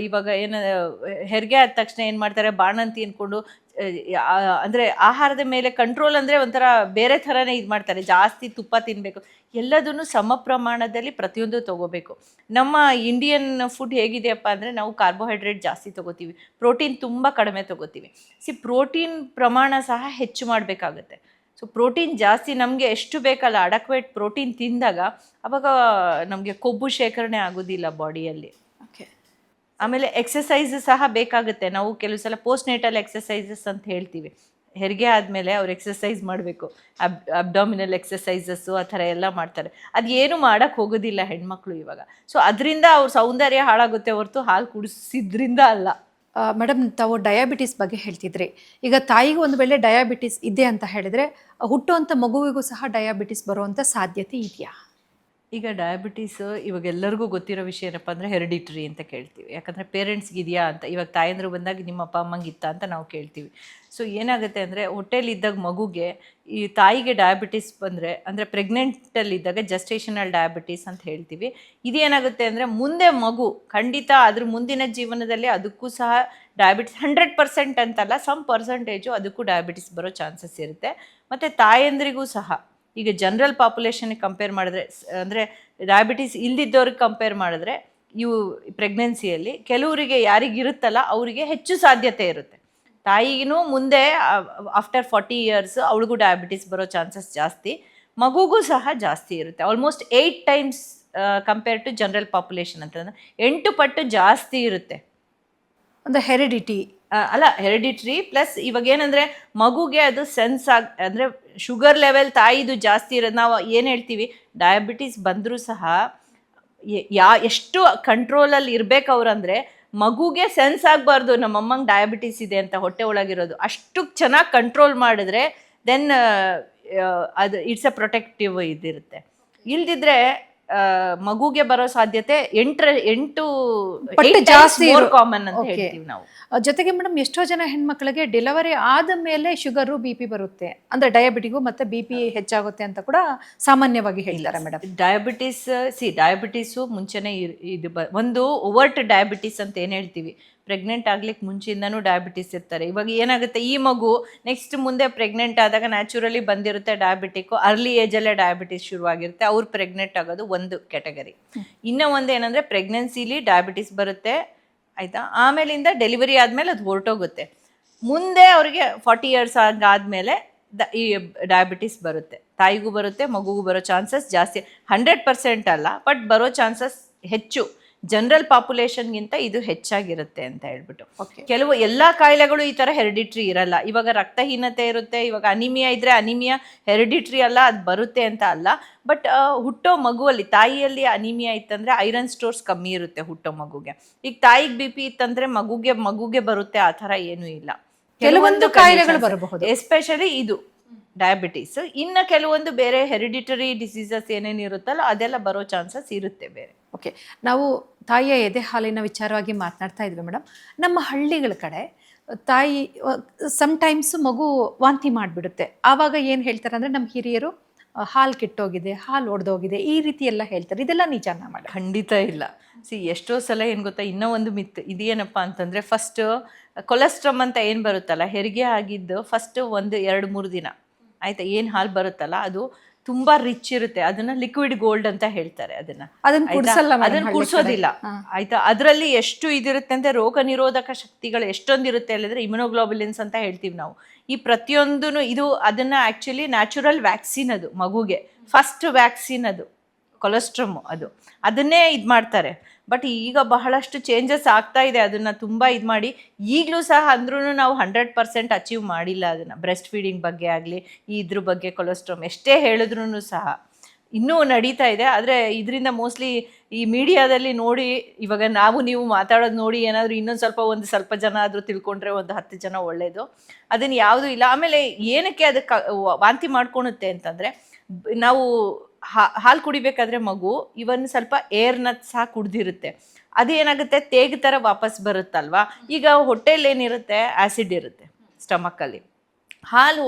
ಇವಾಗ ಏನು ಹೆರಿಗೆ ಆದ ತಕ್ಷಣ ಏನು ಮಾಡ್ತಾರೆ, ಬಾಣಂತಿ ಅಂದ್ಕೊಂಡು ಅಂದರೆ ಆಹಾರದ ಮೇಲೆ ಕಂಟ್ರೋಲ್ ಅಂದರೆ ಒಂಥರ ಬೇರೆ ಥರನೇ ಇದು ಮಾಡ್ತಾರೆ. ಜಾಸ್ತಿ ತುಪ್ಪ ತಿನ್ನಬೇಕು, ಎಲ್ಲದನ್ನು ಸಮ ಪ್ರಮಾಣದಲ್ಲಿ ಪ್ರತಿಯೊಂದು ತೊಗೋಬೇಕು. ನಮ್ಮ ಇಂಡಿಯನ್ ಫುಡ್ ಹೇಗಿದೆಯಪ್ಪ ಅಂದರೆ, ನಾವು ಕಾರ್ಬೋಹೈಡ್ರೇಟ್ ಜಾಸ್ತಿ ತೊಗೋತೀವಿ, ಪ್ರೋಟೀನ್ ತುಂಬ ಕಡಿಮೆ ತೊಗೋತೀವಿ. ಪ್ರೋಟೀನ್ ಪ್ರಮಾಣ ಸಹ ಹೆಚ್ಚು ಮಾಡಬೇಕಾಗತ್ತೆ. ಸೊ ಪ್ರೋಟೀನ್ ಜಾಸ್ತಿ ನಮಗೆ ಎಷ್ಟು ಬೇಕಲ್ಲ ಅಡಕ್ವೇಟ್ ಪ್ರೋಟೀನ್ ತಿಂದಾಗ ಅವಾಗ ನಮಗೆ ಕೊಬ್ಬು ಶೇಖರಣೆ ಆಗೋದಿಲ್ಲ ಬಾಡಿಯಲ್ಲಿ. ಆಮೇಲೆ ಎಕ್ಸಸೈಸ್ ಸಹ ಬೇಕಾಗುತ್ತೆ. ನಾವು ಕೆಲವು ಸಲ ಪೋಸ್ಟ್ ನೇಟಲ್ ಎಕ್ಸಸೈಸಸ್ ಅಂತ ಹೇಳ್ತೀವಿ. ಹೆರಿಗೆ ಆದಮೇಲೆ ಅವ್ರು ಎಕ್ಸಸೈಸ್ ಮಾಡಬೇಕು, ಅಬ್ಡಾಮಿನಲ್ ಎಕ್ಸಸೈಸಸ್ಸು ಆ ಥರ ಎಲ್ಲ ಮಾಡ್ತಾರೆ. ಅದು ಏನು ಮಾಡೋಕ್ಕೆ ಹೋಗೋದಿಲ್ಲ ಹೆಣ್ಮಕ್ಳು ಇವಾಗ. ಸೊ ಅದರಿಂದ ಅವ್ರ ಸೌಂದರ್ಯ ಹಾಳಾಗುತ್ತೆ ಹೊರತು ಹಾಲು ಕುಡಿಸಿದ್ರಿಂದ ಅಲ್ಲ. ಮೇಡಮ್, ತಾವು ಡಯಾಬಿಟಿಸ್ ಬಗ್ಗೆ ಹೇಳ್ತಿದ್ರಿ. ಈಗ ತಾಯಿಗೂ ಒಂದು ವೇಳೆ ಡಯಾಬಿಟಿಸ್ ಇದೆ ಅಂತ ಹೇಳಿದ್ರೆ ಹುಟ್ಟುವಂಥ ಮಗುವಿಗೂ ಸಹ ಡಯಾಬಿಟಿಸ್ ಬರುವಂಥ ಸಾಧ್ಯತೆ ಇದೆಯಾ? ಈಗ ಡಯಾಬಿಟೀಸ್ ಇವಾಗ ಎಲ್ಲರಿಗೂ ಗೊತ್ತಿರೋ ವಿಷಯ ಏನಪ್ಪ ಅಂದರೆ ಹೆರಿಡಿಟ್ರಿ ಅಂತ ಕೇಳ್ತೀವಿ. ಯಾಕಂದರೆ ಪೇರೆಂಟ್ಸ್ಗೆ ಇದೆಯಾ ಅಂತ, ಇವಾಗ ತಾಯಂದ್ರು ಬಂದಾಗ ನಿಮ್ಮ ಅಪ್ಪ ಅಮ್ಮಂಗೆ ಇತ್ತಾ ಅಂತ ನಾವು ಕೇಳ್ತೀವಿ. ಸೊ ಏನಾಗುತ್ತೆ ಅಂದರೆ ಹೊಟ್ಟೆಲಿದ್ದಾಗ ಮಗುಗೆ ಈ ತಾಯಿಗೆ ಡಯಾಬಿಟಿಸ್ ಬಂದರೆ, ಅಂದರೆ ಪ್ರೆಗ್ನೆಂಟಲ್ಲಿದ್ದಾಗ ಜಸ್ಟೇಷನಲ್ ಡಯಾಬಿಟೀಸ್ ಅಂತ ಹೇಳ್ತೀವಿ. ಇದೇನಾಗುತ್ತೆ ಅಂದರೆ ಮುಂದೆ ಮಗು ಖಂಡಿತ ಅದ್ರ ಮುಂದಿನ ಜೀವನದಲ್ಲಿ ಅದಕ್ಕೂ ಸಹ ಡಯಾಬಿಟಿಸ್ 100% ಅಂತಲ್ಲ, ಸಮ್ ಪರ್ಸೆಂಟೇಜು ಅದಕ್ಕೂ ಡಯಾಬಿಟಿಸ್ ಬರೋ ಚಾನ್ಸಸ್ ಇರುತ್ತೆ. ಮತ್ತು ತಾಯಂದ್ರಿಗೂ ಸಹ ಈಗ ಜನರಲ್ ಪಾಪ್ಯುಲೇಷನ್ಗೆ ಕಂಪೇರ್ ಮಾಡಿದ್ರೆ, ಅಂದರೆ ಡಯಾಬಿಟಿಸ್ ಇಲ್ದಿದ್ದವ್ರಿಗೆ ಕಂಪೇರ್ ಮಾಡಿದ್ರೆ ಇವು ಪ್ರೆಗ್ನೆನ್ಸಿಯಲ್ಲಿ ಕೆಲವರಿಗೆ ಯಾರಿಗಿರುತ್ತಲ್ಲ ಅವರಿಗೆ ಹೆಚ್ಚು ಸಾಧ್ಯತೆ ಇರುತ್ತೆ. ತಾಯಿಗೂ ಮುಂದೆ ಆಫ್ಟರ್ 40 years ಅವಳಿಗೂ ಡಯಾಬಿಟಿಸ್ ಬರೋ ಚಾನ್ಸಸ್ ಜಾಸ್ತಿ, ಮಗುಗೂ ಸಹ ಜಾಸ್ತಿ ಇರುತ್ತೆ. Almost 8 times compare to general population ಅಂತಂದ್ರೆ 8 ಪಟ್ಟು ಜಾಸ್ತಿ ಇರುತ್ತೆ. ಒಂದು ಹೆರಿಡಿಟಿ ಅಲ್ಲ, ಹೆರಿಡಿಟ್ರಿ ಪ್ಲಸ್ ಇವಾಗ ಏನಂದರೆ ಮಗುಗೆ ಅದು ಸೆನ್ಸ್ ಅಂದರೆ ಶುಗರ್ ಲೆವೆಲ್ ತಾಯಿದು ಜಾಸ್ತಿ ಇರೋದು. ನಾವು ಏನು ಹೇಳ್ತೀವಿ, ಡಯಾಬಿಟಿಸ್ ಬಂದರೂ ಸಹ ಎಷ್ಟು ಕಂಟ್ರೋಲಲ್ಲಿ ಇರಬೇಕು ಅವ್ರಂದರೆ ಮಗುಗೆ ಸೆನ್ಸ್ ಆಗಬಾರ್ದು ನಮ್ಮಮ್ಮಂಗೆ ಡಯಾಬಿಟಿಸ್ ಇದೆ ಅಂತ ಹೊಟ್ಟೆ ಒಳಗಿರೋದು. ಅಷ್ಟು ಚೆನ್ನಾಗಿ ಕಂಟ್ರೋಲ್ ಮಾಡಿದ್ರೆ ದೆನ್ ಅದು ಇಟ್ಸ್ ಅ ಪ್ರೊಟೆಕ್ಟಿವ್ ಇದಿರುತ್ತೆ. ಇಲ್ದಿದ್ರೆ ಮಗುಗೆ ಬರೋ ಸಾಧ್ಯತೆ 8 ಜಾಸ್ತಿ ಕಾಮನ್ ಅಂತ ಹೇಳ್ತೀವಿ ನಾವು. ಜೊತೆಗೆ ಮೇಡಮ್, ಎಷ್ಟೋ ಜನ ಹೆಣ್ಮಕ್ಳಿಗೆ ಡೆಲಿವರಿ ಆದ ಮೇಲೆ ಶುಗರು BP ಬರುತ್ತೆ, ಅಂದ್ರೆ ಡಯಾಬಿಟಿಗೂ ಮತ್ತೆ BP ಹೆಚ್ಚಾಗುತ್ತೆ ಅಂತ ಕೂಡ ಸಾಮಾನ್ಯವಾಗಿ ಹೇಳ್ತಾರೆ ಮೇಡಮ್. ಡಯಾಬಿಟೀಸು ಮುಂಚೆನೇ ಇದು ಒಂದು ಓವರ್ಟ್ ಡಯಾಬಿಟಿಸ್ ಅಂತ ಏನು ಹೇಳ್ತೀವಿ, ಪ್ರೆಗ್ನೆಂಟ್ ಆಗ್ಲಿಕ್ಕೆ ಮುಂಚೆಯಿಂದನೂ ಡಯಾಬಿಟಿಸ್ ಇರ್ತಾರೆ. ಇವಾಗ ಏನಾಗುತ್ತೆ, ಈ ಮಗು ನೆಕ್ಸ್ಟ್ ಮುಂದೆ ಪ್ರೆಗ್ನೆಂಟ್ ಆದಾಗ ನ್ಯಾಚುರಲಿ ಬಂದಿರುತ್ತೆ ಡಯಾಬಿಟಿಕ್ಕು, ಅರ್ಲಿ ಏಜಲ್ಲೇ ಡಯಾಬಿಟಿಸ್ ಶುರುವಾಗಿರುತ್ತೆ, ಅವ್ರು ಪ್ರೆಗ್ನೆಂಟ್ ಆಗೋದು ಒಂದು ಕ್ಯಾಟಗರಿ. ಇನ್ನೂ ಒಂದು ಏನಂದರೆ ಪ್ರೆಗ್ನೆನ್ಸಿಲಿ ಡಯಾಬಿಟಿಸ್ ಬರುತ್ತೆ, ಆಯಿತಾ, ಆಮೇಲಿಂದ ಡೆಲಿವರಿ ಆದಮೇಲೆ ಅದು ಹೊರಟೋಗುತ್ತೆ. ಮುಂದೆ ಅವ್ರಿಗೆ 40 years ಆದಮೇಲೆ ಈ ಡಯಾಬಿಟಿಸ್ ಬರುತ್ತೆ, ತಾಯಿಗೂ ಬರುತ್ತೆ ಮಗುಗೂ ಬರೋ ಚಾನ್ಸಸ್ ಜಾಸ್ತಿ. 100% ಅಲ್ಲ, ಬಟ್ ಬರೋ ಚಾನ್ಸಸ್ ಹೆಚ್ಚು. ಜನರಲ್ ಪಾಪ್ಯುಲೇಷನ್ಗಿಂತ ಇದು ಹೆಚ್ಚಾಗಿರುತ್ತೆ ಅಂತ ಹೇಳ್ಬಿಟ್ಟು. ಕೆಲವು ಎಲ್ಲ ಕಾಯಿಲೆಗಳು ಈ ಥರ ಹೆರಿಡಿಟ್ರಿ ಇರಲ್ಲ. ಇವಾಗ ರಕ್ತಹೀನತೆ ಇರುತ್ತೆ, ಇವಾಗ ಅನಿಮಿಯಾ ಇದ್ದರೆ ಅನಿಮಿಯಾ ಹೆರಿಡಿಟ್ರಿ ಅಲ್ಲ, ಅದು ಬರುತ್ತೆ ಅಂತ ಅಲ್ಲ. ಬಟ್ ಹುಟ್ಟೋ ಮಗುವಲ್ಲಿ ತಾಯಿಯಲ್ಲಿ ಅನಿಮಿಯಾ ಇತ್ತಂದರೆ ಐರನ್ ಸ್ಟೋರ್ಸ್ ಕಮ್ಮಿ ಇರುತ್ತೆ ಹುಟ್ಟೋ ಮಗುಗೆ. ಈಗ ತಾಯಿಗೆ BP ಇತ್ತಂದರೆ ಮಗುಗೆ ಬರುತ್ತೆ, ಆ ಥರ ಏನೂ ಇಲ್ಲ. ಕೆಲವೊಂದು ಕಾಯಿಲೆಗಳು ಬರಬಹುದು, ಎಸ್ಪೆಷಲಿ ಇದು ಡಯಾಬಿಟೀಸ್. ಇನ್ನು ಕೆಲವೊಂದು ಬೇರೆ ಹೆರಿಡಿಟರಿ ಡಿಸೀಸಸ್ ಏನೇನು ಇರುತ್ತಲ್ಲ ಅದೆಲ್ಲ ಬರೋ ಚಾನ್ಸಸ್ ಇರುತ್ತೆ ಬೇರೆ. ಓಕೆ, ನಾವು ತಾಯಿಯ ಎದೆ ಹಾಲಿನ ವಿಚಾರವಾಗಿ ಮಾತನಾಡ್ತಾ ಇದ್ವಿ ಮೇಡಮ್. ನಮ್ಮ ಹಳ್ಳಿಗಳ ಕಡೆ ತಾಯಿ ಸಮ್ಟೈಮ್ಸ್ ಮಗು ವಾಂತಿ ಮಾಡಿಬಿಡುತ್ತೆ. ಆವಾಗ ಏನು ಹೇಳ್ತಾರೆ ಅಂದರೆ ನಮ್ಮ ಹಿರಿಯರು ಹಾಲು ಕೆಟ್ಟೋಗಿದೆ, ಹಾಲು ಒಡೆದೋಗಿದೆ, ಈ ರೀತಿ ಎಲ್ಲ ಹೇಳ್ತಾರೆ. ಇದೆಲ್ಲ ನಿಜಾನ ಮೇಡಮ್? ಖಂಡಿತ ಇಲ್ಲ. ಎಷ್ಟೋ ಸಲ ಏನು ಗೊತ್ತಾ, ಇನ್ನೂ ಒಂದು ಮಿತ್ ಇದೇನಪ್ಪ ಅಂತಂದರೆ, ಫಸ್ಟ್ ಕೊಲೆಸ್ಟ್ರಮ್ ಅಂತ ಏನು ಬರುತ್ತಲ್ಲ, ಹೆರಿಗೆ ಆಗಿದ್ದು ಫಸ್ಟ್ 1-2-3 ದಿನ ಆಯಿತಾ, ಏನು ಹಾಲು ಬರುತ್ತಲ್ಲ ಅದು ತುಂಬ ರಿಚ್ ಇರುತ್ತೆ. ಅದನ್ನು ಲಿಕ್ವಿಡ್ ಗೋಲ್ಡ್ ಅಂತ ಹೇಳ್ತಾರೆ. ಅದನ್ನು ಕುಡಿಸೋದಿಲ್ಲ ಆಯಿತಾ. ಅದರಲ್ಲಿ ಎಷ್ಟು ಇದಿರುತ್ತೆ ಅಂದರೆ ರೋಗ ನಿರೋಧಕ ಶಕ್ತಿಗಳು ಎಷ್ಟೊಂದಿರುತ್ತೆ ಅಲ್ಲಿದ್ರೆ, ಇಮ್ಯುನೋಗ್ಲೋಬುಲಿನ್ಸ್ ಅಂತ ಹೇಳ್ತೀವಿ ನಾವು. ಈ ಪ್ರತಿಯೊಂದೂ ಇದು ಅದನ್ನು ಆ್ಯಕ್ಚುಲಿ ನ್ಯಾಚುರಲ್ ವ್ಯಾಕ್ಸಿನ್, ಅದು ಮಗುಗೆ ಫಸ್ಟ್ ವ್ಯಾಕ್ಸಿನ್, ಅದು ಕೊಲೆಸ್ಟ್ರಮ್, ಅದನ್ನೇ ಇದು ಮಾಡ್ತಾರೆ. ಬಟ್ ಈಗ ಬಹಳಷ್ಟು ಚೇಂಜಸ್ ಆಗ್ತಾ ಇದೆ, ಅದನ್ನು ತುಂಬ ಇದು ಮಾಡಿ ಈಗಲೂ ಸಹ ಅಂದ್ರೂ ನಾವು 100% ಅಚೀವ್ ಮಾಡಿಲ್ಲ ಅದನ್ನು. ಬ್ರೆಸ್ಟ್ ಫೀಡಿಂಗ್ ಬಗ್ಗೆ ಆಗಲಿ, ಇದ್ರ ಬಗ್ಗೆ ಕೊಲೆಸ್ಟ್ರಾಮ್ ಎಷ್ಟೇ ಹೇಳಿದ್ರೂ ಸಹ ಇನ್ನೂ ನಡೀತಾ ಇದೆ. ಆದರೆ ಇದರಿಂದ ಮೋಸ್ಟ್ಲಿ ಈ ಮೀಡಿಯಾದಲ್ಲಿ ನೋಡಿ, ಇವಾಗ ನೀವು ಮಾತಾಡೋದು ನೋಡಿ ಏನಾದರೂ ಇನ್ನೊಂದು ಸ್ವಲ್ಪ ಜನ ಆದರೂ ತಿಳ್ಕೊಂಡ್ರೆ ಒಂದು 10 ಜನ ಒಳ್ಳೆಯದು. ಅದನ್ನು ಯಾವುದೂ ಇಲ್ಲ. ಆಮೇಲೆ ಏನಕ್ಕೆ ಅದಕ್ಕೆ ವಾಂತಿ ಮಾಡ್ಕೊಳುತ್ತೆ ಅಂತಂದರೆ, ನಾವು ಹಾಲು ಕುಡಿಬೇಕಾದ್ರೆ ಮಗು ಇವನ್ ಸ್ವಲ್ಪ ಏರ್ನ ಸಹ ಕುಡ್ದಿರುತ್ತೆ, ಅದೇನಾಗುತ್ತೆ ತೇಗ ಥರ ವಾಪಸ್ ಬರುತ್ತಲ್ವಾ. ಈಗ ಹೊಟ್ಟೆಯಲ್ಲಿ ಏನಿರುತ್ತೆ, ಆ್ಯಸಿಡ್ ಇರುತ್ತೆ ಸ್ಟಮಕ್ಕಲ್ಲಿ. ಹಾಲು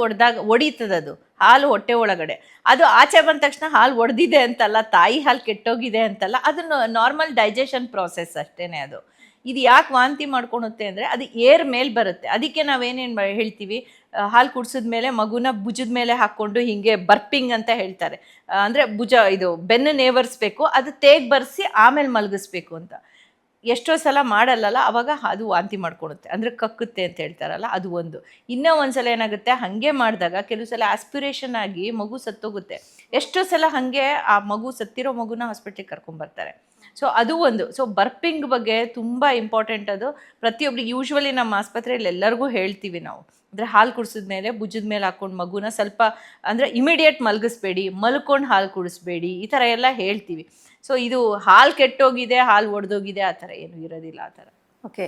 ಒಡೀತದದು ಹಾಲು ಹೊಟ್ಟೆ ಒಳಗಡೆ. ಅದು ಆಚೆ ಬಂದ ತಕ್ಷಣ ಹಾಲು ಒಡೆದಿದೆ ಅಂತಲ್ಲ, ತಾಯಿ ಹಾಲು ಕೆಟ್ಟೋಗಿದೆ ಅಂತಲ್ಲ, ಅದು ನಾರ್ಮಲ್ ಡೈಜೆಷನ್ ಪ್ರಾಸೆಸ್ ಅಷ್ಟೇ. ಇದು ಯಾಕೆ ವಾಂತಿ ಮಾಡ್ಕೊಳುತ್ತೆ ಅಂದರೆ, ಅದು ಏರ್ ಮೇಲೆ ಬರುತ್ತೆ. ಅದಕ್ಕೆ ನಾವೇನೇನು ಹೇಳ್ತೀವಿ, ಹಾಲು ಕುಡಿಸಿದ್ಮೇಲೆ ಮಗುನ ಭುಜದ ಮೇಲೆ ಹಾಕ್ಕೊಂಡು ಹಿಂಗೆ ಬರ್ಪಿಂಗ್ ಅಂತ ಹೇಳ್ತಾರೆ. ಅಂದರೆ ಬೆನ್ನು ನೇವರಿಸ್ಬೇಕು, ಅದು ತೇಗ್ ಬರ್ಸಿ ಆಮೇಲೆ ಮಲಗಿಸ್ಬೇಕು ಅಂತ. ಎಷ್ಟೋ ಸಲ ಮಾಡಲ್ಲ, ಅವಾಗ ಅದು ವಾಂತಿ ಮಾಡ್ಕೊಳುತ್ತೆ, ಅಂದರೆ ಕಕ್ಕುತ್ತೆ ಅಂತ ಹೇಳ್ತಾರಲ್ಲ, ಅದು ಒಂದು. ಇನ್ನೂ ಒಂದು ಸಲ ಏನಾಗುತ್ತೆ, ಹಾಗೆ ಮಾಡಿದಾಗ ಕೆಲವು ಸಲ ಆಸ್ಪಿರೇಷನ್ ಆಗಿ ಮಗು ಸತ್ತೋಗುತ್ತೆ. ಎಷ್ಟೋ ಸಲ ಹಾಗೆ ಆ ಮಗು ಸತ್ತಿರೋ ಮಗುನ ಹಾಸ್ಪಿಟ್ಲಿಗೆ ಕರ್ಕೊಂಬರ್ತಾರೆ. ಸೊ ಅದು ಒಂದು. ಸೊ ಬರ್ಪಿಂಗ್ ಬಗ್ಗೆ ತುಂಬ ಇಂಪಾರ್ಟೆಂಟ್ ಅದು. ಪ್ರತಿಯೊಬ್ಬರಿಗೆ ಯೂಶ್ವಲಿ ನಮ್ಮ ಆಸ್ಪತ್ರೆಯಲ್ಲಿ ಎಲ್ಲರಿಗೂ ಹೇಳ್ತೀವಿ ನಾವು, ಅಂದರೆ ಹಾಲು ಕುಡಿಸಿದ್ಮೇಲೆ ಭುಜದ ಮೇಲೆ ಹಾಕ್ಕೊಂಡು ಮಗುನ ಸ್ವಲ್ಪ ಅಂದರೆ ಇಮಿಡಿಯೇಟ್ ಮಲಗಿಸ್ಬೇಡಿ, ಮಲ್ಕೊಂಡು ಹಾಲು ಕುಡಿಸ್ಬೇಡಿ, ಈ ಥರ ಎಲ್ಲ ಹೇಳ್ತೀವಿ. ಸೊ ಇದು ಹಾಲು ಕೆಟ್ಟೋಗಿದೆ, ಹಾಲು ಒಡೆದೋಗಿದೆ ಆ ಥರ ಏನೂ ಇರೋದಿಲ್ಲ ಆ ಥರ. ಓಕೆ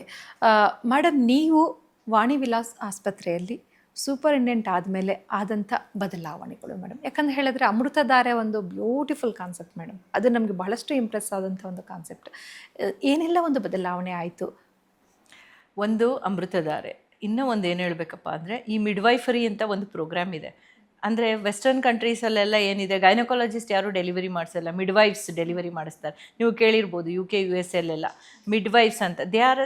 ಮೇಡಮ್, ನೀವು ವಾಣಿ ವಿಲಾಸ್ ಆಸ್ಪತ್ರೆಯಲ್ಲಿ ಸೂಪರಿಂಟೆಂಡೆಂಟ್ ಆದಮೇಲೆ ಆದಂಥ ಬದಲಾವಣೆಗಳು ಮೇಡಮ್, ಯಾಕಂತ ಹೇಳಿದ್ರೆ ಅಮೃತಧಾರೆ ಒಂದು ಬ್ಯೂಟಿಫುಲ್ ಕಾನ್ಸೆಪ್ಟ್ ಮೇಡಮ್, ಅದು ನಮಗೆ ಬಹಳಷ್ಟು ಇಂಪ್ರೆಸ್ ಆದಂಥ ಒಂದು ಕಾನ್ಸೆಪ್ಟ್. ಏನೆಲ್ಲ ಒಂದು ಬದಲಾವಣೆ ಆಯಿತು? ಒಂದು ಅಮೃತಧಾರೆ, ಇನ್ನೂ ಒಂದು ಏನು ಹೇಳಬೇಕಪ್ಪ ಅಂದರೆ ಈ ಮಿಡ್ವೈಫರಿ ಅಂತ ಒಂದು ಪ್ರೋಗ್ರಾಮ್ ಇದೆ. ಅಂದರೆ ವೆಸ್ಟರ್ನ್ ಕಂಟ್ರೀಸಲ್ಲೆಲ್ಲ ಏನಿದೆ, ಗೈನಕಾಲಜಿಸ್ಟ್ ಯಾರು ಡೆಲಿವರಿ ಮಾಡಿಸಲ್ಲ, ಮಿಡ್ವೈಫ್ಸ್ ಡೆಲಿವರಿ ಮಾಡಿಸ್ತಾರೆ. ನೀವು ಕೇಳಿರ್ಬೋದು UK US ಎಲ್ಲ ಮಿಡ್ವೈಫ್ಸ್ ಅಂತ. ದೇ ಆರ್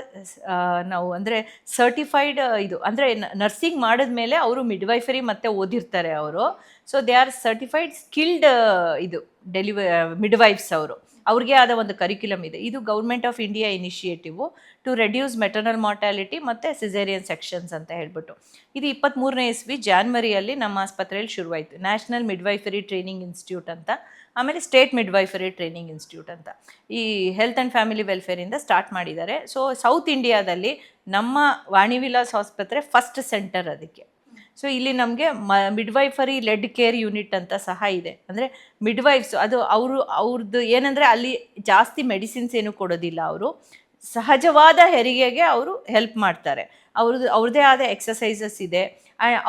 ನಾವು ಅಂದರೆ ಸರ್ಟಿಫೈಡ್ ಇದು, ಅಂದರೆ ನರ್ಸಿಂಗ್ ಮಾಡಿದ್ಮೇಲೆ ಅವರು ಮಿಡ್ವೈಫರಿ ಮತ್ತೆ ಓದಿರ್ತಾರೆ ಅವರು. So they are certified skilled ಇದು ಮಿಡ್ವೈಫ್ಸ್ ಅವರು. ಅವ್ರಿಗೆ ಆದ ಒಂದು ಕರಿಕ್ಯುಲಮ್ ಇದೆ. ಇದು government of India initiative to reduce maternal mortality ಮತ್ತು ಸಿಸೇರಿಯನ್ ಸೆಕ್ಷನ್ಸ್ ಅಂತ ಹೇಳ್ಬಿಟ್ಟು. ಇದು 23ನೇ ಇಸ್ವಿ ಜಾನ್ವರಿಯಲ್ಲಿ ನಮ್ಮ ಆಸ್ಪತ್ರೆಯಲ್ಲಿ ಶುರುವಾಯಿತು. ನ್ಯಾಷನಲ್ ಮಿಡ್ವೈಫರಿ ಟ್ರೈನಿಂಗ್ ಇನ್ಸ್ಟಿಟ್ಯೂಟ್ ಅಂತ, ಆಮೇಲೆ ಸ್ಟೇಟ್ ಮಿಡ್ವೈಫರಿ ಟ್ರೈನಿಂಗ್ ಇನ್ಸ್ಟಿಟ್ಯೂಟ್ ಅಂತ ಈ ಹೆಲ್ತ್ ಆ್ಯಂಡ್ ಫ್ಯಾಮಿಲಿ ವೆಲ್ಫೇರಿಂದ ಸ್ಟಾರ್ಟ್ ಮಾಡಿದ್ದಾರೆ. ಸೊ ಸೌತ್ ಇಂಡಿಯಾದಲ್ಲಿ ನಮ್ಮ ವಾಣಿ ವಿಲಾಸ್ ಆಸ್ಪತ್ರೆ ಫಸ್ಟ್ ಸೆಂಟರ್ ಅದಕ್ಕೆ. ಸೊ ಇಲ್ಲಿ ನಮಗೆ ಮಿಡ್ವೈಫರಿ ಲೆಡ್ ಕೇರ್ ಯೂನಿಟ್ ಅಂತ ಸಹ ಇದೆ. ಅಂದರೆ ಮಿಡ್ವೈಫ್ಸ್ ಅದು ಅವ್ರದ್ದು ಏನಂದರೆ ಅಲ್ಲಿ ಜಾಸ್ತಿ ಮೆಡಿಸಿನ್ಸ್ ಏನು ಕೊಡೋದಿಲ್ಲ, ಅವರು ಸಹಜವಾದ ಹೆರಿಗೆಗೆ ಅವರು ಹೆಲ್ಪ್ ಮಾಡ್ತಾರೆ. ಅವ್ರದ್ದೇ ಆದ ಎಕ್ಸಸೈಸಸ್ ಇದೆ.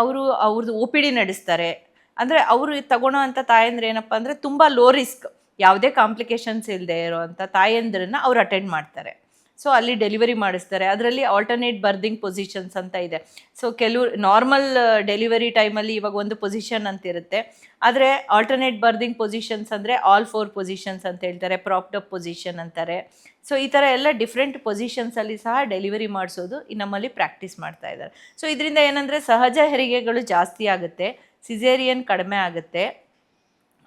ಅವ್ರದ್ದು OPD ನಡೆಸ್ತಾರೆ. ಅಂದರೆ ಅವರು ತಗೊಳ್ಳೋ ಅಂಥ ತಾಯಂದ್ರೆ ಏನಪ್ಪ ಅಂದರೆ ತುಂಬ ಲೋ ರಿಸ್ಕ್, ಯಾವುದೇ ಕಾಂಪ್ಲಿಕೇಶನ್ಸ್ ಇಲ್ಲದೆ ಇರೋವಂಥ ತಾಯಂದ್ರನ್ನ ಅವ್ರು ಅಟೆಂಡ್ ಮಾಡ್ತಾರೆ. ಸೊ ಅಲ್ಲಿ ಡೆಲಿವರಿ ಮಾಡಿಸ್ತಾರೆ. ಅದರಲ್ಲಿ ಆಲ್ಟರ್ನೇಟ್ ಬರ್ದಿಂಗ್ ಪೊಸಿಷನ್ಸ್ ಅಂತ ಇದೆ. ಸೊ ಕೆಲವು ನಾರ್ಮಲ್ ಡೆಲಿವರಿ ಟೈಮಲ್ಲಿ ಇವಾಗ ಒಂದು ಪೊಸಿಷನ್ ಅಂತ ಇರುತ್ತೆ, ಆದರೆ ಆಲ್ಟರ್ನೇಟ್ ಬರ್ದಿಂಗ್ ಪೊಸಿಷನ್ಸ್ ಅಂದರೆ ಆಲ್ 4 ಪೊಸಿಷನ್ಸ್ ಅಂತ ಹೇಳ್ತಾರೆ, ಪ್ರಾಪ್ಡ್ ಅಪ್ ಪೊಸಿಷನ್ ಅಂತಾರೆ. ಸೊ ಈ ಥರ ಎಲ್ಲ ಡಿಫ್ರೆಂಟ್ ಪೊಸಿಷನ್ಸಲ್ಲಿ ಸಹ ಡೆಲಿವರಿ ಮಾಡಿಸೋದು ನಮ್ಮಲ್ಲಿ ಪ್ರಾಕ್ಟೀಸ್ ಮಾಡ್ತಾ ಇದ್ದಾರೆ. ಸೊ ಇದರಿಂದ ಏನಂದರೆ ಸಹಜ ಹೆರಿಗೆಗಳು ಜಾಸ್ತಿ ಆಗುತ್ತೆ, ಸಿಸೇರಿಯನ್ ಕಡಿಮೆ ಆಗುತ್ತೆ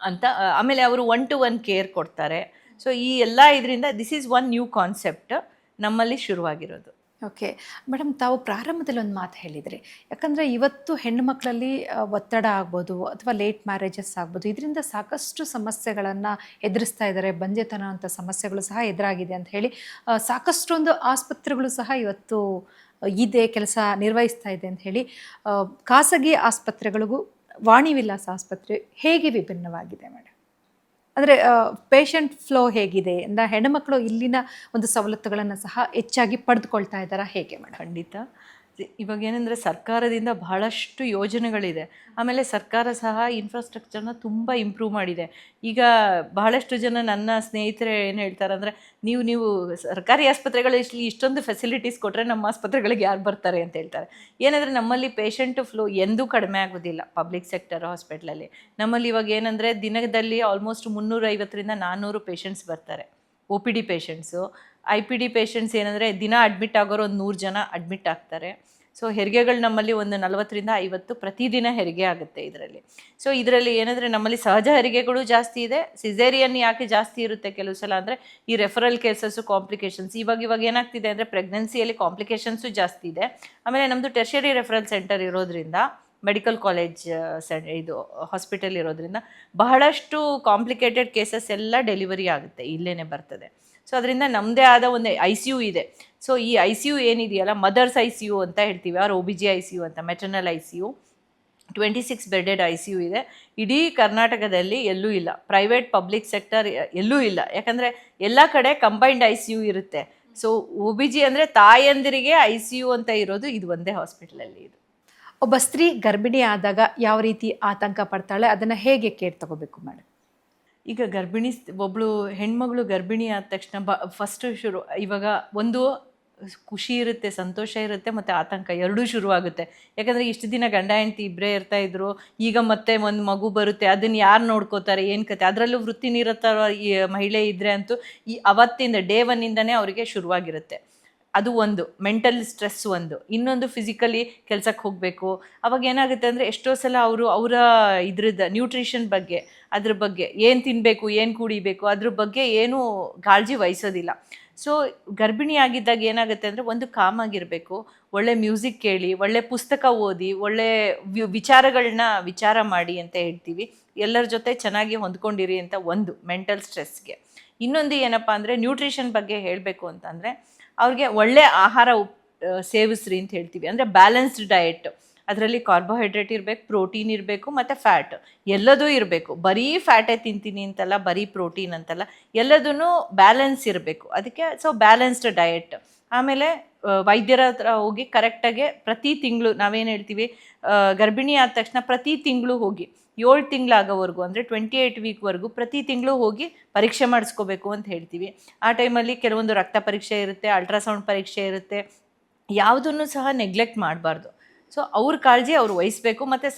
ಅಂತ. ಆಮೇಲೆ ಅವರು 1-to-1 ಕೇರ್ ಕೊಡ್ತಾರೆ. ಸೊ ಈ ಎಲ್ಲ ಇದರಿಂದ this is one new concept ನಮ್ಮಲ್ಲಿ ಶುರುವಾಗಿರೋದು. ಓಕೆ ಮೇಡಮ್, ತಾವು ಪ್ರಾರಂಭದಲ್ಲಿ ಒಂದು ಮಾತು ಹೇಳಿದ್ರಿ, ಯಾಕಂದರೆ ಇವತ್ತು ಹೆಣ್ಣು ಮಕ್ಕಳಲ್ಲಿ ಒತ್ತಡ ಆಗ್ಬೋದು ಅಥವಾ ಲೇಟ್ ಮ್ಯಾರೇಜಸ್ ಆಗ್ಬೋದು, ಇದರಿಂದ ಸಾಕಷ್ಟು ಸಮಸ್ಯೆಗಳನ್ನು ಎದುರಿಸ್ತಾ ಇದ್ದಾರೆ. ಬಂಜೆತನ ಅಂತ ಸಮಸ್ಯೆಗಳು ಸಹ ಎದುರಾಗಿದೆ ಅಂತ ಹೇಳಿ ಸಾಕಷ್ಟೊಂದು ಆಸ್ಪತ್ರೆಗಳು ಸಹ ಇವತ್ತು ಇದೆ, ಕೆಲಸ ನಿರ್ವಹಿಸ್ತಾ ಇದೆ ಅಂತ ಹೇಳಿ. ಖಾಸಗಿ ಆಸ್ಪತ್ರೆಗಳಿಗೂ ವಾಣಿ ವಿಲಾಸ್ ಆಸ್ಪತ್ರೆ ಹೇಗೆ ವಿಭಿನ್ನವಾಗಿದೆ ಮೇಡಮ್? ಅಂದರೆ ಪೇಷಂಟ್ ಫ್ಲೋ ಹೇಗಿದೆ ಅಂದರೆ ಹೆಣ್ಣುಮಕ್ಕಳು ಇಲ್ಲಿನ ಒಂದು ಸವಲತ್ತುಗಳನ್ನು ಸಹ ಹೆಚ್ಚಾಗಿ ಪಡೆದುಕೊಳ್ತಾ ಇದ್ದಾರಾ, ಹೇಗೆ ಮೇಡಮ್? ಖಂಡಿತ. ಇವಾಗ ಏನಂದರೆ ಸರ್ಕಾರದಿಂದ ಬಹಳಷ್ಟು ಯೋಜನೆಗಳಿದೆ. ಆಮೇಲೆ ಸರ್ಕಾರ ಸಹ ಇನ್ಫ್ರಾಸ್ಟ್ರಕ್ಚರ್ನ ತುಂಬ ಇಂಪ್ರೂವ್ ಮಾಡಿದೆ. ಈಗ ಬಹಳಷ್ಟು ಜನ ನನ್ನ ಸ್ನೇಹಿತರೆ ಏನು ಹೇಳ್ತಾರೆ ಅಂದರೆ, ನೀವು ಸರ್ಕಾರಿ ಆಸ್ಪತ್ರೆಗಳಲ್ಲಿ ಇಷ್ಟೊಂದು ಫೆಸಿಲಿಟೀಸ್ ಕೊಟ್ಟರೆ ನಮ್ಮ ಆಸ್ಪತ್ರೆಗಳಿಗೆ ಯಾರು ಬರ್ತಾರೆ ಅಂತ ಹೇಳ್ತಾರೆ. ಏನಂದರೆ ನಮ್ಮಲ್ಲಿ ಪೇಷಂಟ್ ಫ್ಲೋ ಎಂದೂ ಕಡಿಮೆ ಆಗೋದಿಲ್ಲ ಪಬ್ಲಿಕ್ ಸೆಕ್ಟರ್ ಹಾಸ್ಪಿಟ್ಲಲ್ಲಿ. ನಮ್ಮಲ್ಲಿ ಇವಾಗ ಏನಂದರೆ ದಿನದಲ್ಲಿ ಆಲ್ಮೋಸ್ಟ್ 350ರಿಂದ 400 ಪೇಷಂಟ್ಸ್ ಬರ್ತಾರೆ, OPD ಪೇಷಂಟ್ಸು. IPD ಪೇಷಂಟ್ಸ್ ಏನಂದರೆ ದಿನ ಅಡ್ಮಿಟ್ ಆಗೋರು ಒಂದು 100 ಜನ ಅಡ್ಮಿಟ್ ಆಗ್ತಾರೆ. ಸೊ ಹೆರಿಗೆಗಳು ನಮ್ಮಲ್ಲಿ ಒಂದು 40ರಿಂದ 50 ಪ್ರತಿದಿನ ಹೆರಿಗೆ ಆಗುತ್ತೆ ಇದರಲ್ಲಿ. ಸೊ ಇದರಲ್ಲಿ ಏನಂದರೆ ನಮ್ಮಲ್ಲಿ ಸಹಜ ಹೆರಿಗೆಗಳು ಜಾಸ್ತಿ ಇದೆ. ಸಿಸೇರಿಯನ್ ಯಾಕೆ ಜಾಸ್ತಿ ಇರುತ್ತೆ ಕೆಲವು ಸಲ ಅಂದರೆ ಈ ರೆಫರಲ್ ಕೇಸಸ್ಸು, ಕಾಂಪ್ಲಿಕೇಶನ್ಸ್. ಇವಾಗ ಏನಾಗ್ತಿದೆ ಅಂದರೆ ಪ್ರೆಗ್ನೆನ್ಸಿಯಲ್ಲಿ ಕಾಂಪ್ಲಿಕೇಶನ್ಸು ಜಾಸ್ತಿ ಇದೆ. ಆಮೇಲೆ ನಮ್ಮದು ಟೆರ್ಷರಿ ರೆಫರಲ್ ಸೆಂಟರ್ ಇರೋದ್ರಿಂದ, ಮೆಡಿಕಲ್ ಕಾಲೇಜ್ ಇದು ಹಾಸ್ಪಿಟಲ್ ಇರೋದ್ರಿಂದ ಬಹಳಷ್ಟು ಕಾಂಪ್ಲಿಕೇಟೆಡ್ ಕೇಸಸ್ ಎಲ್ಲ ಡೆಲಿವರಿ ಆಗುತ್ತೆ, ಇಲ್ಲೇ ಬರ್ತದೆ. ಸೊ ಅದರಿಂದ ನಮ್ಮದೇ ಆದ ಒಂದು ICU ಇದೆ. ಸೊ ಈ ICU ಏನಿದೆಯಲ್ಲ, ಮದರ್ಸ್ ICU ಅಂತ ಹೇಳ್ತೀವಿ, ಆರ್ OBG ICU ಅಂತ, ಮೆಟರ್ನಲ್ ICU 26 ಬೆಡೆಡ್ ICU ಇದೆ. ಇಡೀ ಕರ್ನಾಟಕದಲ್ಲಿ ಎಲ್ಲೂ ಇಲ್ಲ, ಪ್ರೈವೇಟ್ ಪಬ್ಲಿಕ್ ಸೆಕ್ಟರ್ ಎಲ್ಲೂ ಇಲ್ಲ. ಯಾಕಂದರೆ ಎಲ್ಲ ಕಡೆ ಕಂಬೈನ್ಡ್ ICU ಇರುತ್ತೆ. ಸೊ OBG ಅಂದರೆ ತಾಯಂದಿರಿಗೆ ICU ಅಂತ ಇರೋದು ಇದು ಒಂದೇ ಹಾಸ್ಪಿಟ್ಲಲ್ಲಿ. ಇದು ಒಬ್ಬ ಸ್ತ್ರೀ ಗರ್ಭಿಣಿ ಆದಾಗ ಯಾವ ರೀತಿ ಆತಂಕ ಪಡ್ತಾಳೆ, ಅದನ್ನು ಹೇಗೆ ಕೇರ್ ತಗೋಬೇಕು ಮೇಡಮ್? ಈಗ ಒಬ್ಬಳು ಹೆಣ್ಮಗಳು ಗರ್ಭಿಣಿ ಆದ ತಕ್ಷಣ ಫಸ್ಟ್ ಇವಾಗ ಒಂದು ಖುಷಿ ಇರುತ್ತೆ, ಸಂತೋಷ ಇರುತ್ತೆ, ಮತ್ತು ಆತಂಕ ಎರಡೂ ಶುರುವಾಗುತ್ತೆ. ಯಾಕಂದರೆ ಇಷ್ಟು ದಿನ ಗಂಡ ಹೆಂಡತಿ ಇಬ್ಬರೇ ಇರ್ತಾಯಿದ್ರು, ಈಗ ಮತ್ತೆ ಒಂದು ಮಗು ಬರುತ್ತೆ, ಅದನ್ನು ಯಾರು ನೋಡ್ಕೋತಾರೆ, ಏನು ಕತೆ. ಅದರಲ್ಲೂ ವೃತ್ತಿ ನಿರತ ಈ ಮಹಿಳೆ ಇದ್ದರೆ ಅಂತೂ ಈ ಅವತ್ತಿಂದ ಡೇ 1ಇಂದನೇ ಅವರಿಗೆ ಶುರುವಾಗಿರುತ್ತೆ. ಅದು ಒಂದು ಮೆಂಟಲ್ ಸ್ಟ್ರೆಸ್ ಒಂದು. ಇನ್ನೊಂದು ಫಿಸಿಕಲಿ ಕೆಲಸಕ್ಕೆ ಹೋಗಬೇಕು. ಅವಾಗ ಏನಾಗುತ್ತೆ ಅಂದರೆ ಎಷ್ಟೋ ಸಲ ಅವರ ಇದ್ರದ್ದು ನ್ಯೂಟ್ರಿಷನ್ ಬಗ್ಗೆ ಅದ್ರ ಬಗ್ಗೆ ಏನು ತಿನ್ನಬೇಕು ಏನು ಕುಡಿಬೇಕು ಅದ್ರ ಬಗ್ಗೆ ಏನೂ ಕಾಳಜಿ ವಹಿಸೋದಿಲ್ಲ. ಸೊ ಗರ್ಭಿಣಿ ಆಗಿದ್ದಾಗ ಏನಾಗುತ್ತೆ ಅಂದರೆ ಒಂದು ಕಾಮಾಗಿರಬೇಕು, ಒಳ್ಳೆ ಮ್ಯೂಸಿಕ್ ಕೇಳಿ, ಒಳ್ಳೆ ಪುಸ್ತಕ ಓದಿ, ಒಳ್ಳೆ ವಿಚಾರಗಳನ್ನ ವಿಚಾರ ಮಾಡಿ ಅಂತ ಹೇಳ್ತೀವಿ. ಎಲ್ಲರ ಜೊತೆ ಚೆನ್ನಾಗಿ ಹೊಂದ್ಕೊಂಡಿರಿ ಅಂತ ಒಂದು ಮೆಂಟಲ್ ಸ್ಟ್ರೆಸ್ಗೆ. ಇನ್ನೊಂದು ಏನಪ್ಪ ಅಂದರೆ ನ್ಯೂಟ್ರಿಷನ್ ಬಗ್ಗೆ ಹೇಳಬೇಕು ಅಂತಂದರೆ ಅವ್ರಿಗೆ ಒಳ್ಳೆ ಆಹಾರ ಸೇವಿಸ್ರಿ ಅಂತ ಹೇಳ್ತೀವಿ. ಅಂದರೆ ಬ್ಯಾಲೆನ್ಸ್ಡ್ ಡಯಟ್, ಅದರಲ್ಲಿ ಕಾರ್ಬೋಹೈಡ್ರೇಟ್ ಇರಬೇಕು, ಪ್ರೋಟೀನ್ ಇರಬೇಕು ಮತ್ತು ಫ್ಯಾಟ್ ಎಲ್ಲದೂ ಇರಬೇಕು. ಬರೀ ಫ್ಯಾಟೇ ತಿಂತೀನಿ ಅಂತಲ್ಲ, ಬರೀ ಪ್ರೋಟೀನ್ ಅಂತಲ್ಲ, ಎಲ್ಲದೂ ಬ್ಯಾಲೆನ್ಸ್ ಇರಬೇಕು. ಅದಕ್ಕೆ ಸೊ ಬ್ಯಾಲೆನ್ಸ್ಡ್ ಡಯಟ್. ಆಮೇಲೆ ವೈದ್ಯರ ಹತ್ರ ಹೋಗಿ ಕರೆಕ್ಟಾಗಿ ಪ್ರತಿ ತಿಂಗಳು ನಾವೇನು ಹೇಳ್ತೀವಿ, ಗರ್ಭಿಣಿ ಆದ ತಕ್ಷಣ ಪ್ರತಿ ತಿಂಗಳು ಹೋಗಿ 7 ತಿಂಗಳಾಗೋವರೆಗೂ ಅಂದರೆ 28 ವೀಕ್ವರೆಗೂ ಪ್ರತಿ ತಿಂಗಳು ಹೋಗಿ ಪರೀಕ್ಷೆ ಮಾಡಿಸ್ಕೋಬೇಕು ಅಂತ ಹೇಳ್ತೀವಿ. ಆ ಟೈಮಲ್ಲಿ ಕೆಲವೊಂದು ರಕ್ತ ಪರೀಕ್ಷೆ ಇರುತ್ತೆ, ಅಲ್ಟ್ರಾಸೌಂಡ್ ಪರೀಕ್ಷೆ ಇರುತ್ತೆ, ಯಾವುದನ್ನು ಸಹ ನೆಗ್ಲೆಕ್ಟ್ ಮಾಡಬಾರ್ದು. ಸೊ ಅವ್ರ ಕಾಳಜಿ ಅವ್ರು ವಹಿಸ್ಬೇಕು. ಮತ್ತು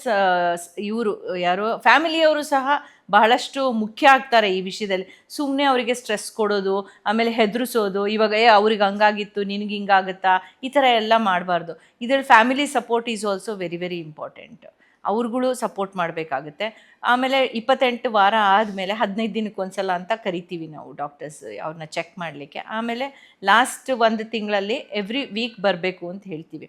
ಇವರು ಯಾರು ಫ್ಯಾಮಿಲಿಯವರು ಸಹ ಬಹಳಷ್ಟು ಮುಖ್ಯ ಆಗ್ತಾರೆ ಈ ವಿಷಯದಲ್ಲಿ. ಸುಮ್ಮನೆ ಅವರಿಗೆ ಸ್ಟ್ರೆಸ್ ಕೊಡೋದು, ಆಮೇಲೆ ಹೆದರಿಸೋದು, ಇವಾಗ ಅವ್ರಿಗೆ ಹಂಗಾಗಿತ್ತು ನಿನಗೆ ಹಿಂಗಾಗುತ್ತಾ, ಈ ಥರ ಎಲ್ಲ ಮಾಡಬಾರ್ದು. ಇದರಲ್ಲಿ family support is also very very important. ಅವ್ರುಗಳು ಸಪೋರ್ಟ್ ಮಾಡಬೇಕಾಗುತ್ತೆ. ಆಮೇಲೆ 28 ವಾರ ಆದಮೇಲೆ 15 ದಿನಕ್ಕೊಂದ್ಸಲ ಅಂತ ಕರಿತೀವಿ ನಾವು ಡಾಕ್ಟರ್ಸ್ ಅವ್ರನ್ನ ಚೆಕ್ ಮಾಡಲಿಕ್ಕೆ. ಆಮೇಲೆ ಲಾಸ್ಟ್ 1 ತಿಂಗಳಲ್ಲಿ ಎವ್ರಿ ವೀಕ್ ಬರಬೇಕು ಅಂತ ಹೇಳ್ತೀವಿ.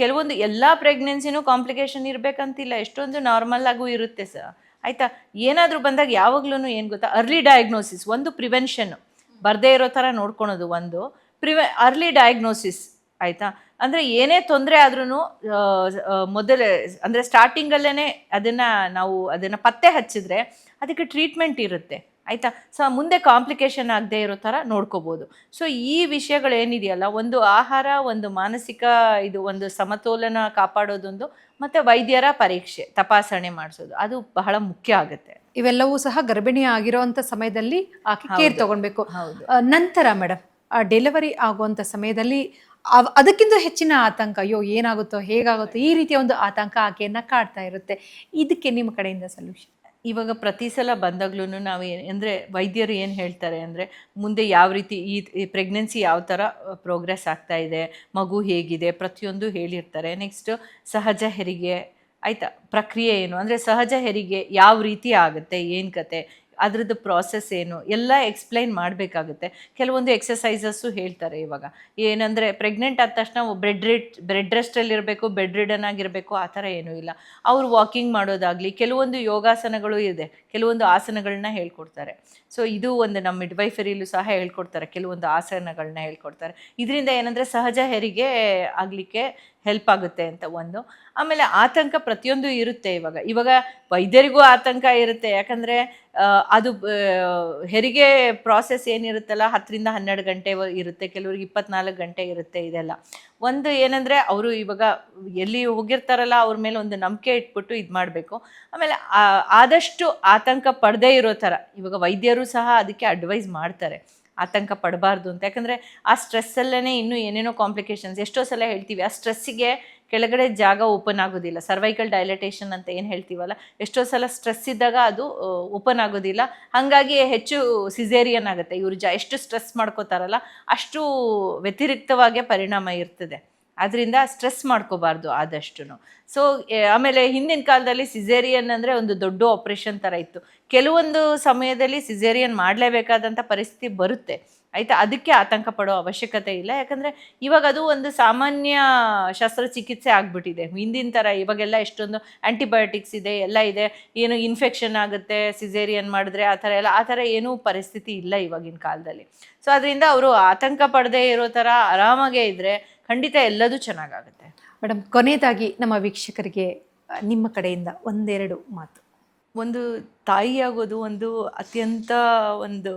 ಕೆಲವೊಂದು ಎಲ್ಲ ಪ್ರೆಗ್ನೆನ್ಸಿನೂ ಕಾಂಪ್ಲಿಕೇಶನ್ ಇರಬೇಕಂತಿಲ್ಲ, ಎಷ್ಟೊಂದು ನಾರ್ಮಲ್ ಆಗೂ ಇರುತ್ತೆ ಸರ್. ಆಯಿತಾ, ಏನಾದರೂ ಬಂದಾಗ ಯಾವಾಗ್ಲೂ ಏನು ಗೊತ್ತಾ, ಅರ್ಲಿ ಡಯಾಗ್ನೋಸಿಸ್ ಒಂದು, ಪ್ರಿವೆನ್ಷನ್ ಬರದೇ ಇರೋ ಥರ ನೋಡ್ಕೊಳೋದು ಒಂದು, ಅರ್ಲಿ ಡಯಾಗ್ನೋಸಿಸ್. ಆಯಿತಾ, ಅಂದರೆ ಏನೇ ತೊಂದರೆ ಆದ್ರೂ ಮೊದಲೇ ಅಂದರೆ ಸ್ಟಾರ್ಟಿಂಗಲ್ಲೇ ಅದನ್ನು ಪತ್ತೆ ಹಚ್ಚಿದ್ರೆ ಅದಕ್ಕೆ ಟ್ರೀಟ್ಮೆಂಟ್ ಇರುತ್ತೆ. ಆಯಿತಾ, ಸೊ ಮುಂದೆ ಕಾಂಪ್ಲಿಕೇಶನ್ ಆಗದೆ ಇರೋ ಥರ ನೋಡ್ಕೋಬೋದು. ಸೊ ಈ ವಿಷಯಗಳೇನಿದೆಯಲ್ಲ, ಒಂದು ಆಹಾರ, ಒಂದು ಮಾನಸಿಕ ಒಂದು ಸಮತೋಲನ ಕಾಪಾಡೋದೊಂದು, ಮತ್ತು ವೈದ್ಯರ ಪರೀಕ್ಷೆ ತಪಾಸಣೆ ಮಾಡಿಸೋದು, ಅದು ಬಹಳ ಮುಖ್ಯ ಆಗುತ್ತೆ. ಇವೆಲ್ಲವೂ ಸಹ ಗರ್ಭಿಣಿ ಆಗಿರೋಂಥ ಸಮಯದಲ್ಲಿ ಆಕೆ ಕೇರ್ ತಗೊಳ್ಬೇಕು. ನಂತರ ಮೇಡಮ್ ಡೆಲಿವರಿ ಆಗುವಂಥ ಸಮಯದಲ್ಲಿ ಅದಕ್ಕಿಂತ ಹೆಚ್ಚಿನ ಆತಂಕ, ಅಯ್ಯೋ ಏನಾಗುತ್ತೋ ಹೇಗಾಗುತ್ತೋ ಈ ರೀತಿಯ ಒಂದು ಆತಂಕ ಆಕೆಯನ್ನು ಕಾಡ್ತಾ ಇರುತ್ತೆ. ಇದಕ್ಕೆ ನಿಮ್ಮ ಕಡೆಯಿಂದ ಸೊಲ್ಯೂಷನ್? ಇವಾಗ ಪ್ರತಿ ಸಲ ಬಂದಾಗ್ಲೂ ನಾವು ಅಂದರೆ ವೈದ್ಯರು ಏನು ಹೇಳ್ತಾರೆ ಅಂದರೆ, ಮುಂದೆ ಯಾವ ರೀತಿ ಈ ಪ್ರೆಗ್ನೆನ್ಸಿ ಯಾವ ಥರ ಪ್ರೋಗ್ರೆಸ್ ಆಗ್ತಾ ಇದೆ, ಮಗು ಹೇಗಿದೆ, ಪ್ರತಿಯೊಂದು ಹೇಳಿರ್ತಾರೆ. ನೆಕ್ಸ್ಟು ಸಹಜ ಹೆರಿಗೆ, ಆಯಿತಾ, ಪ್ರಕ್ರಿಯೆ ಏನು ಅಂದರೆ ಸಹಜ ಹೆರಿಗೆ ಯಾವ ರೀತಿ ಆಗುತ್ತೆ, ಏನು ಕತೆ, ಅದ್ರದ್ದು ಪ್ರಾಸೆಸ್ ಏನು ಎಲ್ಲ ಎಕ್ಸ್ಪ್ಲೈನ್ ಮಾಡಬೇಕಾಗುತ್ತೆ. ಕೆಲವೊಂದು ಎಕ್ಸಸೈಸಸ್ಸು ಹೇಳ್ತಾರೆ. ಇವಾಗ ಏನಂದರೆ ಪ್ರೆಗ್ನೆಂಟ್ ಆದ ತಕ್ಷಣ ಬ್ರೆಡ್ ರೆಸ್ಟಲ್ಲಿರಬೇಕು, ಬೆಡ್ ರಿಡನ್ ಆಗಿರಬೇಕು, ಆ ಥರ ಏನೂ ಇಲ್ಲ. ಅವ್ರು ವಾಕಿಂಗ್ ಮಾಡೋದಾಗಲಿ, ಕೆಲವೊಂದು ಯೋಗಾಸನಗಳು ಇದೆ, ಕೆಲವೊಂದು ಆಸನಗಳನ್ನ ಹೇಳ್ಕೊಡ್ತಾರೆ. ಸೊ ಇದು ಒಂದು ನಮ್ಮ ಮಿಡ್ವೈಫರಿಲೂ ಸಹ ಹೇಳ್ಕೊಡ್ತಾರೆ, ಕೆಲವೊಂದು ಆಸನಗಳನ್ನ ಹೇಳ್ಕೊಡ್ತಾರೆ. ಇದರಿಂದ ಏನಂದರೆ ಸಹಜ ಹೆರಿಗೆ ಆಗಲಿಕ್ಕೆ ಹೆಲ್ಪ್ ಆಗುತ್ತೆ ಅಂತ ಒಂದು. ಆಮೇಲೆ ಆತಂಕ ಪ್ರತಿಯೊಂದು ಇರುತ್ತೆ. ಇವಾಗ ವೈದ್ಯರಿಗೂ ಆತಂಕ ಇರುತ್ತೆ, ಯಾಕಂದರೆ ಅದು ಹೆರಿಗೆ ಪ್ರಾಸೆಸ್ ಏನಿರುತ್ತಲ್ಲ 10ರಿಂದ 12 ಗಂಟೆ ಇರುತ್ತೆ, ಕೆಲವ್ರಿಗೆ 24 ಗಂಟೆ ಇರುತ್ತೆ. ಇದೆಲ್ಲ ಒಂದು ಏನಂದರೆ ಅವರು ಇವಾಗ ಎಲ್ಲಿ ಹೋಗಿರ್ತಾರಲ್ಲ ಅವ್ರ ಮೇಲೆ ಒಂದು ನಂಬಿಕೆ ಇಟ್ಬಿಟ್ಟು ಇದು ಮಾಡಬೇಕು. ಆಮೇಲೆ ಆದಷ್ಟು ಆತಂಕ ಪಡದೇ ಇರೋ ಥರ ಇವಾಗ ವೈದ್ಯರು ಸಹ ಅದಕ್ಕೆ ಅಡ್ವೈಸ್ ಮಾಡ್ತಾರೆ, ಆತಂಕ ಪಡಬಾರ್ದು ಅಂತ. ಯಾಕಂದರೆ ಆ ಸ್ಟ್ರೆಸ್ಸಲ್ಲೇ ಇನ್ನೂ ಏನೇನೋ ಕಾಂಪ್ಲಿಕೇಶನ್ಸ್, ಎಷ್ಟೋ ಸಲ ಹೇಳ್ತೀವಿ ಆ ಸ್ಟ್ರೆಸ್ಸಿಗೆ ಕೆಳಗಡೆ ಜಾಗ ಓಪನ್ ಆಗೋದಿಲ್ಲ, ಸರ್ವೈಕಲ್ ಡೈಲಟೇಷನ್ ಅಂತ ಏನು ಹೇಳ್ತೀವಲ್ಲ, ಎಷ್ಟೋ ಸಲ ಸ್ಟ್ರೆಸ್ ಇದ್ದಾಗ ಅದು ಓಪನ್ ಆಗೋದಿಲ್ಲ, ಹಾಗಾಗಿ ಹೆಚ್ಚು ಸಿಸೇರಿಯನ್ ಆಗುತ್ತೆ. ಇವರು ಎಷ್ಟು ಸ್ಟ್ರೆಸ್ ಮಾಡ್ಕೋತಾರಲ್ಲ ಅಷ್ಟು ವ್ಯತಿರಿಕ್ತವಾಗಿ ಪರಿಣಾಮ ಇರ್ತದೆ. ಅದರಿಂದ ಸ್ಟ್ರೆಸ್ ಮಾಡ್ಕೋಬಾರ್ದು ಆದಷ್ಟು. ಸೊ ಆಮೇಲೆ ಹಿಂದಿನ ಕಾಲದಲ್ಲಿ ಸಿಸೇರಿಯನ್ ಅಂದರೆ ಒಂದು ದೊಡ್ಡ ಆಪ್ರೇಷನ್ ಥರ ಇತ್ತು. ಕೆಲವೊಂದು ಸಮಯದಲ್ಲಿ ಸಿಸೇರಿಯನ್ ಮಾಡಲೇಬೇಕಾದಂಥ ಪರಿಸ್ಥಿತಿ ಬರುತ್ತೆ. ಆಯಿತಾ, ಅದಕ್ಕೆ ಆತಂಕ ಪಡೋ ಅವಶ್ಯಕತೆ ಇಲ್ಲ. ಯಾಕಂದರೆ ಇವಾಗ ಅದು ಒಂದು ಸಾಮಾನ್ಯ ಶಸ್ತ್ರಚಿಕಿತ್ಸೆ ಆಗಿಬಿಟ್ಟಿದೆ. ಹಿಂದಿನ ಥರ ಇವಾಗೆಲ್ಲ ಎಷ್ಟೊಂದು ಆ್ಯಂಟಿಬಯೋಟಿಕ್ಸ್ ಇದೆ, ಎಲ್ಲ ಇದೆ, ಏನು ಇನ್ಫೆಕ್ಷನ್ ಆಗುತ್ತೆ ಸಿಸೇರಿಯನ್ ಮಾಡಿದ್ರೆ ಆ ಥರ ಏನೂ ಪರಿಸ್ಥಿತಿ ಇಲ್ಲ ಇವಾಗಿನ ಕಾಲದಲ್ಲಿ. ಸೊ ಅದರಿಂದ ಅವರು ಆತಂಕ ಪಡದೇ ಇರೋ ಥರ ಆರಾಮಾಗೇ ಇದ್ದರೆ ಖಂಡಿತ ಎಲ್ಲದೂ ಚೆನ್ನಾಗಾಗುತ್ತೆ. ಮೇಡಮ್, ಕೊನೆಯದಾಗಿ ನಮ್ಮ ವೀಕ್ಷಕರಿಗೆ ನಿಮ್ಮ ಕಡೆಯಿಂದ ಒಂದೆರಡು ಮಾತು. ಒಂದು ತಾಯಿಯಾಗೋದು ಒಂದು ಅತ್ಯಂತ ಒಂದು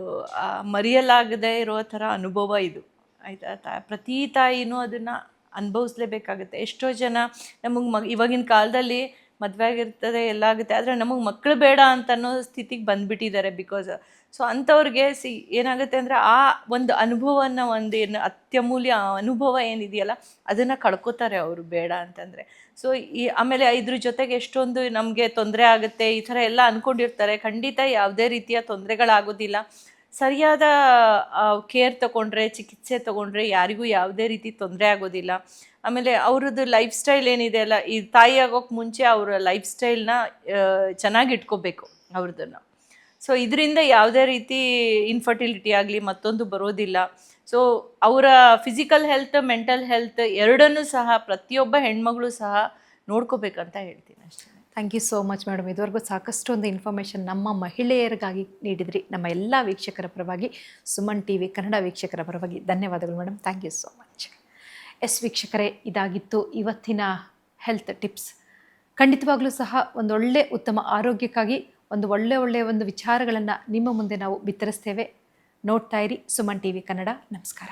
ಮರೆಯಲಾಗದೇ ಇರೋ ಥರ ಅನುಭವ ಇದು. ಆಯಿತಾ, ಪ್ರತಿ ತಾಯಿನೂ ಅದನ್ನು ಅನುಭವಿಸ್ಲೇಬೇಕಾಗುತ್ತೆ. ಎಷ್ಟೋ ಜನ ನಮಗೆ ಇವಾಗಿನ ಕಾಲದಲ್ಲಿ ಮದುವೆ ಆಗಿರ್ತದೆ, ಎಲ್ಲ ಆಗುತ್ತೆ, ಆದರೆ ನಮಗೆ ಮಕ್ಕಳು ಬೇಡ ಅಂತ ಅನ್ನೋ ಸ್ಥಿತಿಗೆ ಬಂದುಬಿಟ್ಟಿದ್ದಾರೆ. ಸೊ ಅಂಥವ್ರಿಗೆ ಏನಾಗುತ್ತೆ ಅಂದರೆ ಆ ಒಂದು ಅನುಭವನ ಏನು ಅತ್ಯಮೂಲ್ಯ ಅನುಭವ ಏನಿದೆಯಲ್ಲ ಅದನ್ನು ಕಳ್ಕೊತಾರೆ ಅವರು ಬೇಡ ಅಂತಂದರೆ. ಸೊ ಆಮೇಲೆ ಇದ್ರ ಜೊತೆಗೆ ಎಷ್ಟೊಂದು ನಮಗೆ ತೊಂದರೆ ಆಗುತ್ತೆ ಈ ಥರ ಎಲ್ಲ ಅಂದ್ಕೊಂಡಿರ್ತಾರೆ. ಖಂಡಿತ ಯಾವುದೇ ರೀತಿಯ ತೊಂದರೆಗಳಾಗೋದಿಲ್ಲ. ಸರಿಯಾದ ಕೇರ್ ತೊಗೊಂಡ್ರೆ, ಚಿಕಿತ್ಸೆ ತೊಗೊಂಡ್ರೆ ಯಾರಿಗೂ ಯಾವುದೇ ರೀತಿ ತೊಂದರೆ ಆಗೋದಿಲ್ಲ. ಆಮೇಲೆ ಅವ್ರದ್ದು ಲೈಫ್ ಸ್ಟೈಲ್ ಏನಿದೆ ಅಲ್ಲ, ಈ ತಾಯಿ ಆಗೋಕ್ಕೆ ಮುಂಚೆ ಅವರ ಲೈಫ್ ಸ್ಟೈಲ್ನ ಚೆನ್ನಾಗಿ ಇಟ್ಕೋಬೇಕು ಅವ್ರದ್ದನ್ನು. ಸೊ ಇದರಿಂದ ಯಾವುದೇ ರೀತಿ ಇನ್ಫರ್ಟಿಲಿಟಿ ಆಗಲಿ ಮತ್ತೊಂದು ಬರೋದಿಲ್ಲ. ಸೊ ಅವರ ಫಿಸಿಕಲ್ ಹೆಲ್ತ್, ಮೆಂಟಲ್ ಹೆಲ್ತ್ ಎರಡನ್ನೂ ಸಹ ಪ್ರತಿಯೊಬ್ಬ ಹೆಣ್ಮಗಳು ಸಹ ನೋಡ್ಕೋಬೇಕಂತ ಹೇಳ್ತೀನಿ ಅಷ್ಟೇ. Thank you so much madam. ಇದುವರೆಗೂ ಸಾಕಷ್ಟು ಒಂದು ಇನ್ಫಾರ್ಮೇಷನ್ ನಮ್ಮ ಮಹಿಳೆಯರಿಗಾಗಿ ನೀಡಿದ್ರಿ. ನಮ್ಮ ಎಲ್ಲ ವೀಕ್ಷಕರ ಪರವಾಗಿ, ಸುಮನ್ ಟಿವಿ ಕನ್ನಡ ವೀಕ್ಷಕರ ಪರವಾಗಿ ಧನ್ಯವಾದಗಳು madam. Thank you so much. Yes ವೀಕ್ಷಕರೇ, ಇದಾಗಿತ್ತು ಇವತ್ತಿನ ಹೆಲ್ತ್ ಟಿಪ್ಸ್. ಖಂಡಿತವಾಗ್ಲೂ ಸಹ ಒಂದೊಳ್ಳೆ ಉತ್ತಮ ಆರೋಗ್ಯಕ್ಕಾಗಿ ಒಳ್ಳೆಯ ಒಂದು ವಿಚಾರಗಳನ್ನು ನಿಮ್ಮ ಮುಂದೆ ನಾವು ಬಿತ್ತರಿಸ್ತೇವೆ. ನೋಡ್ತಾ ಇರಿ ಸುಮನ್ ಟಿವಿ ಕನ್ನಡ. ನಮಸ್ಕಾರ.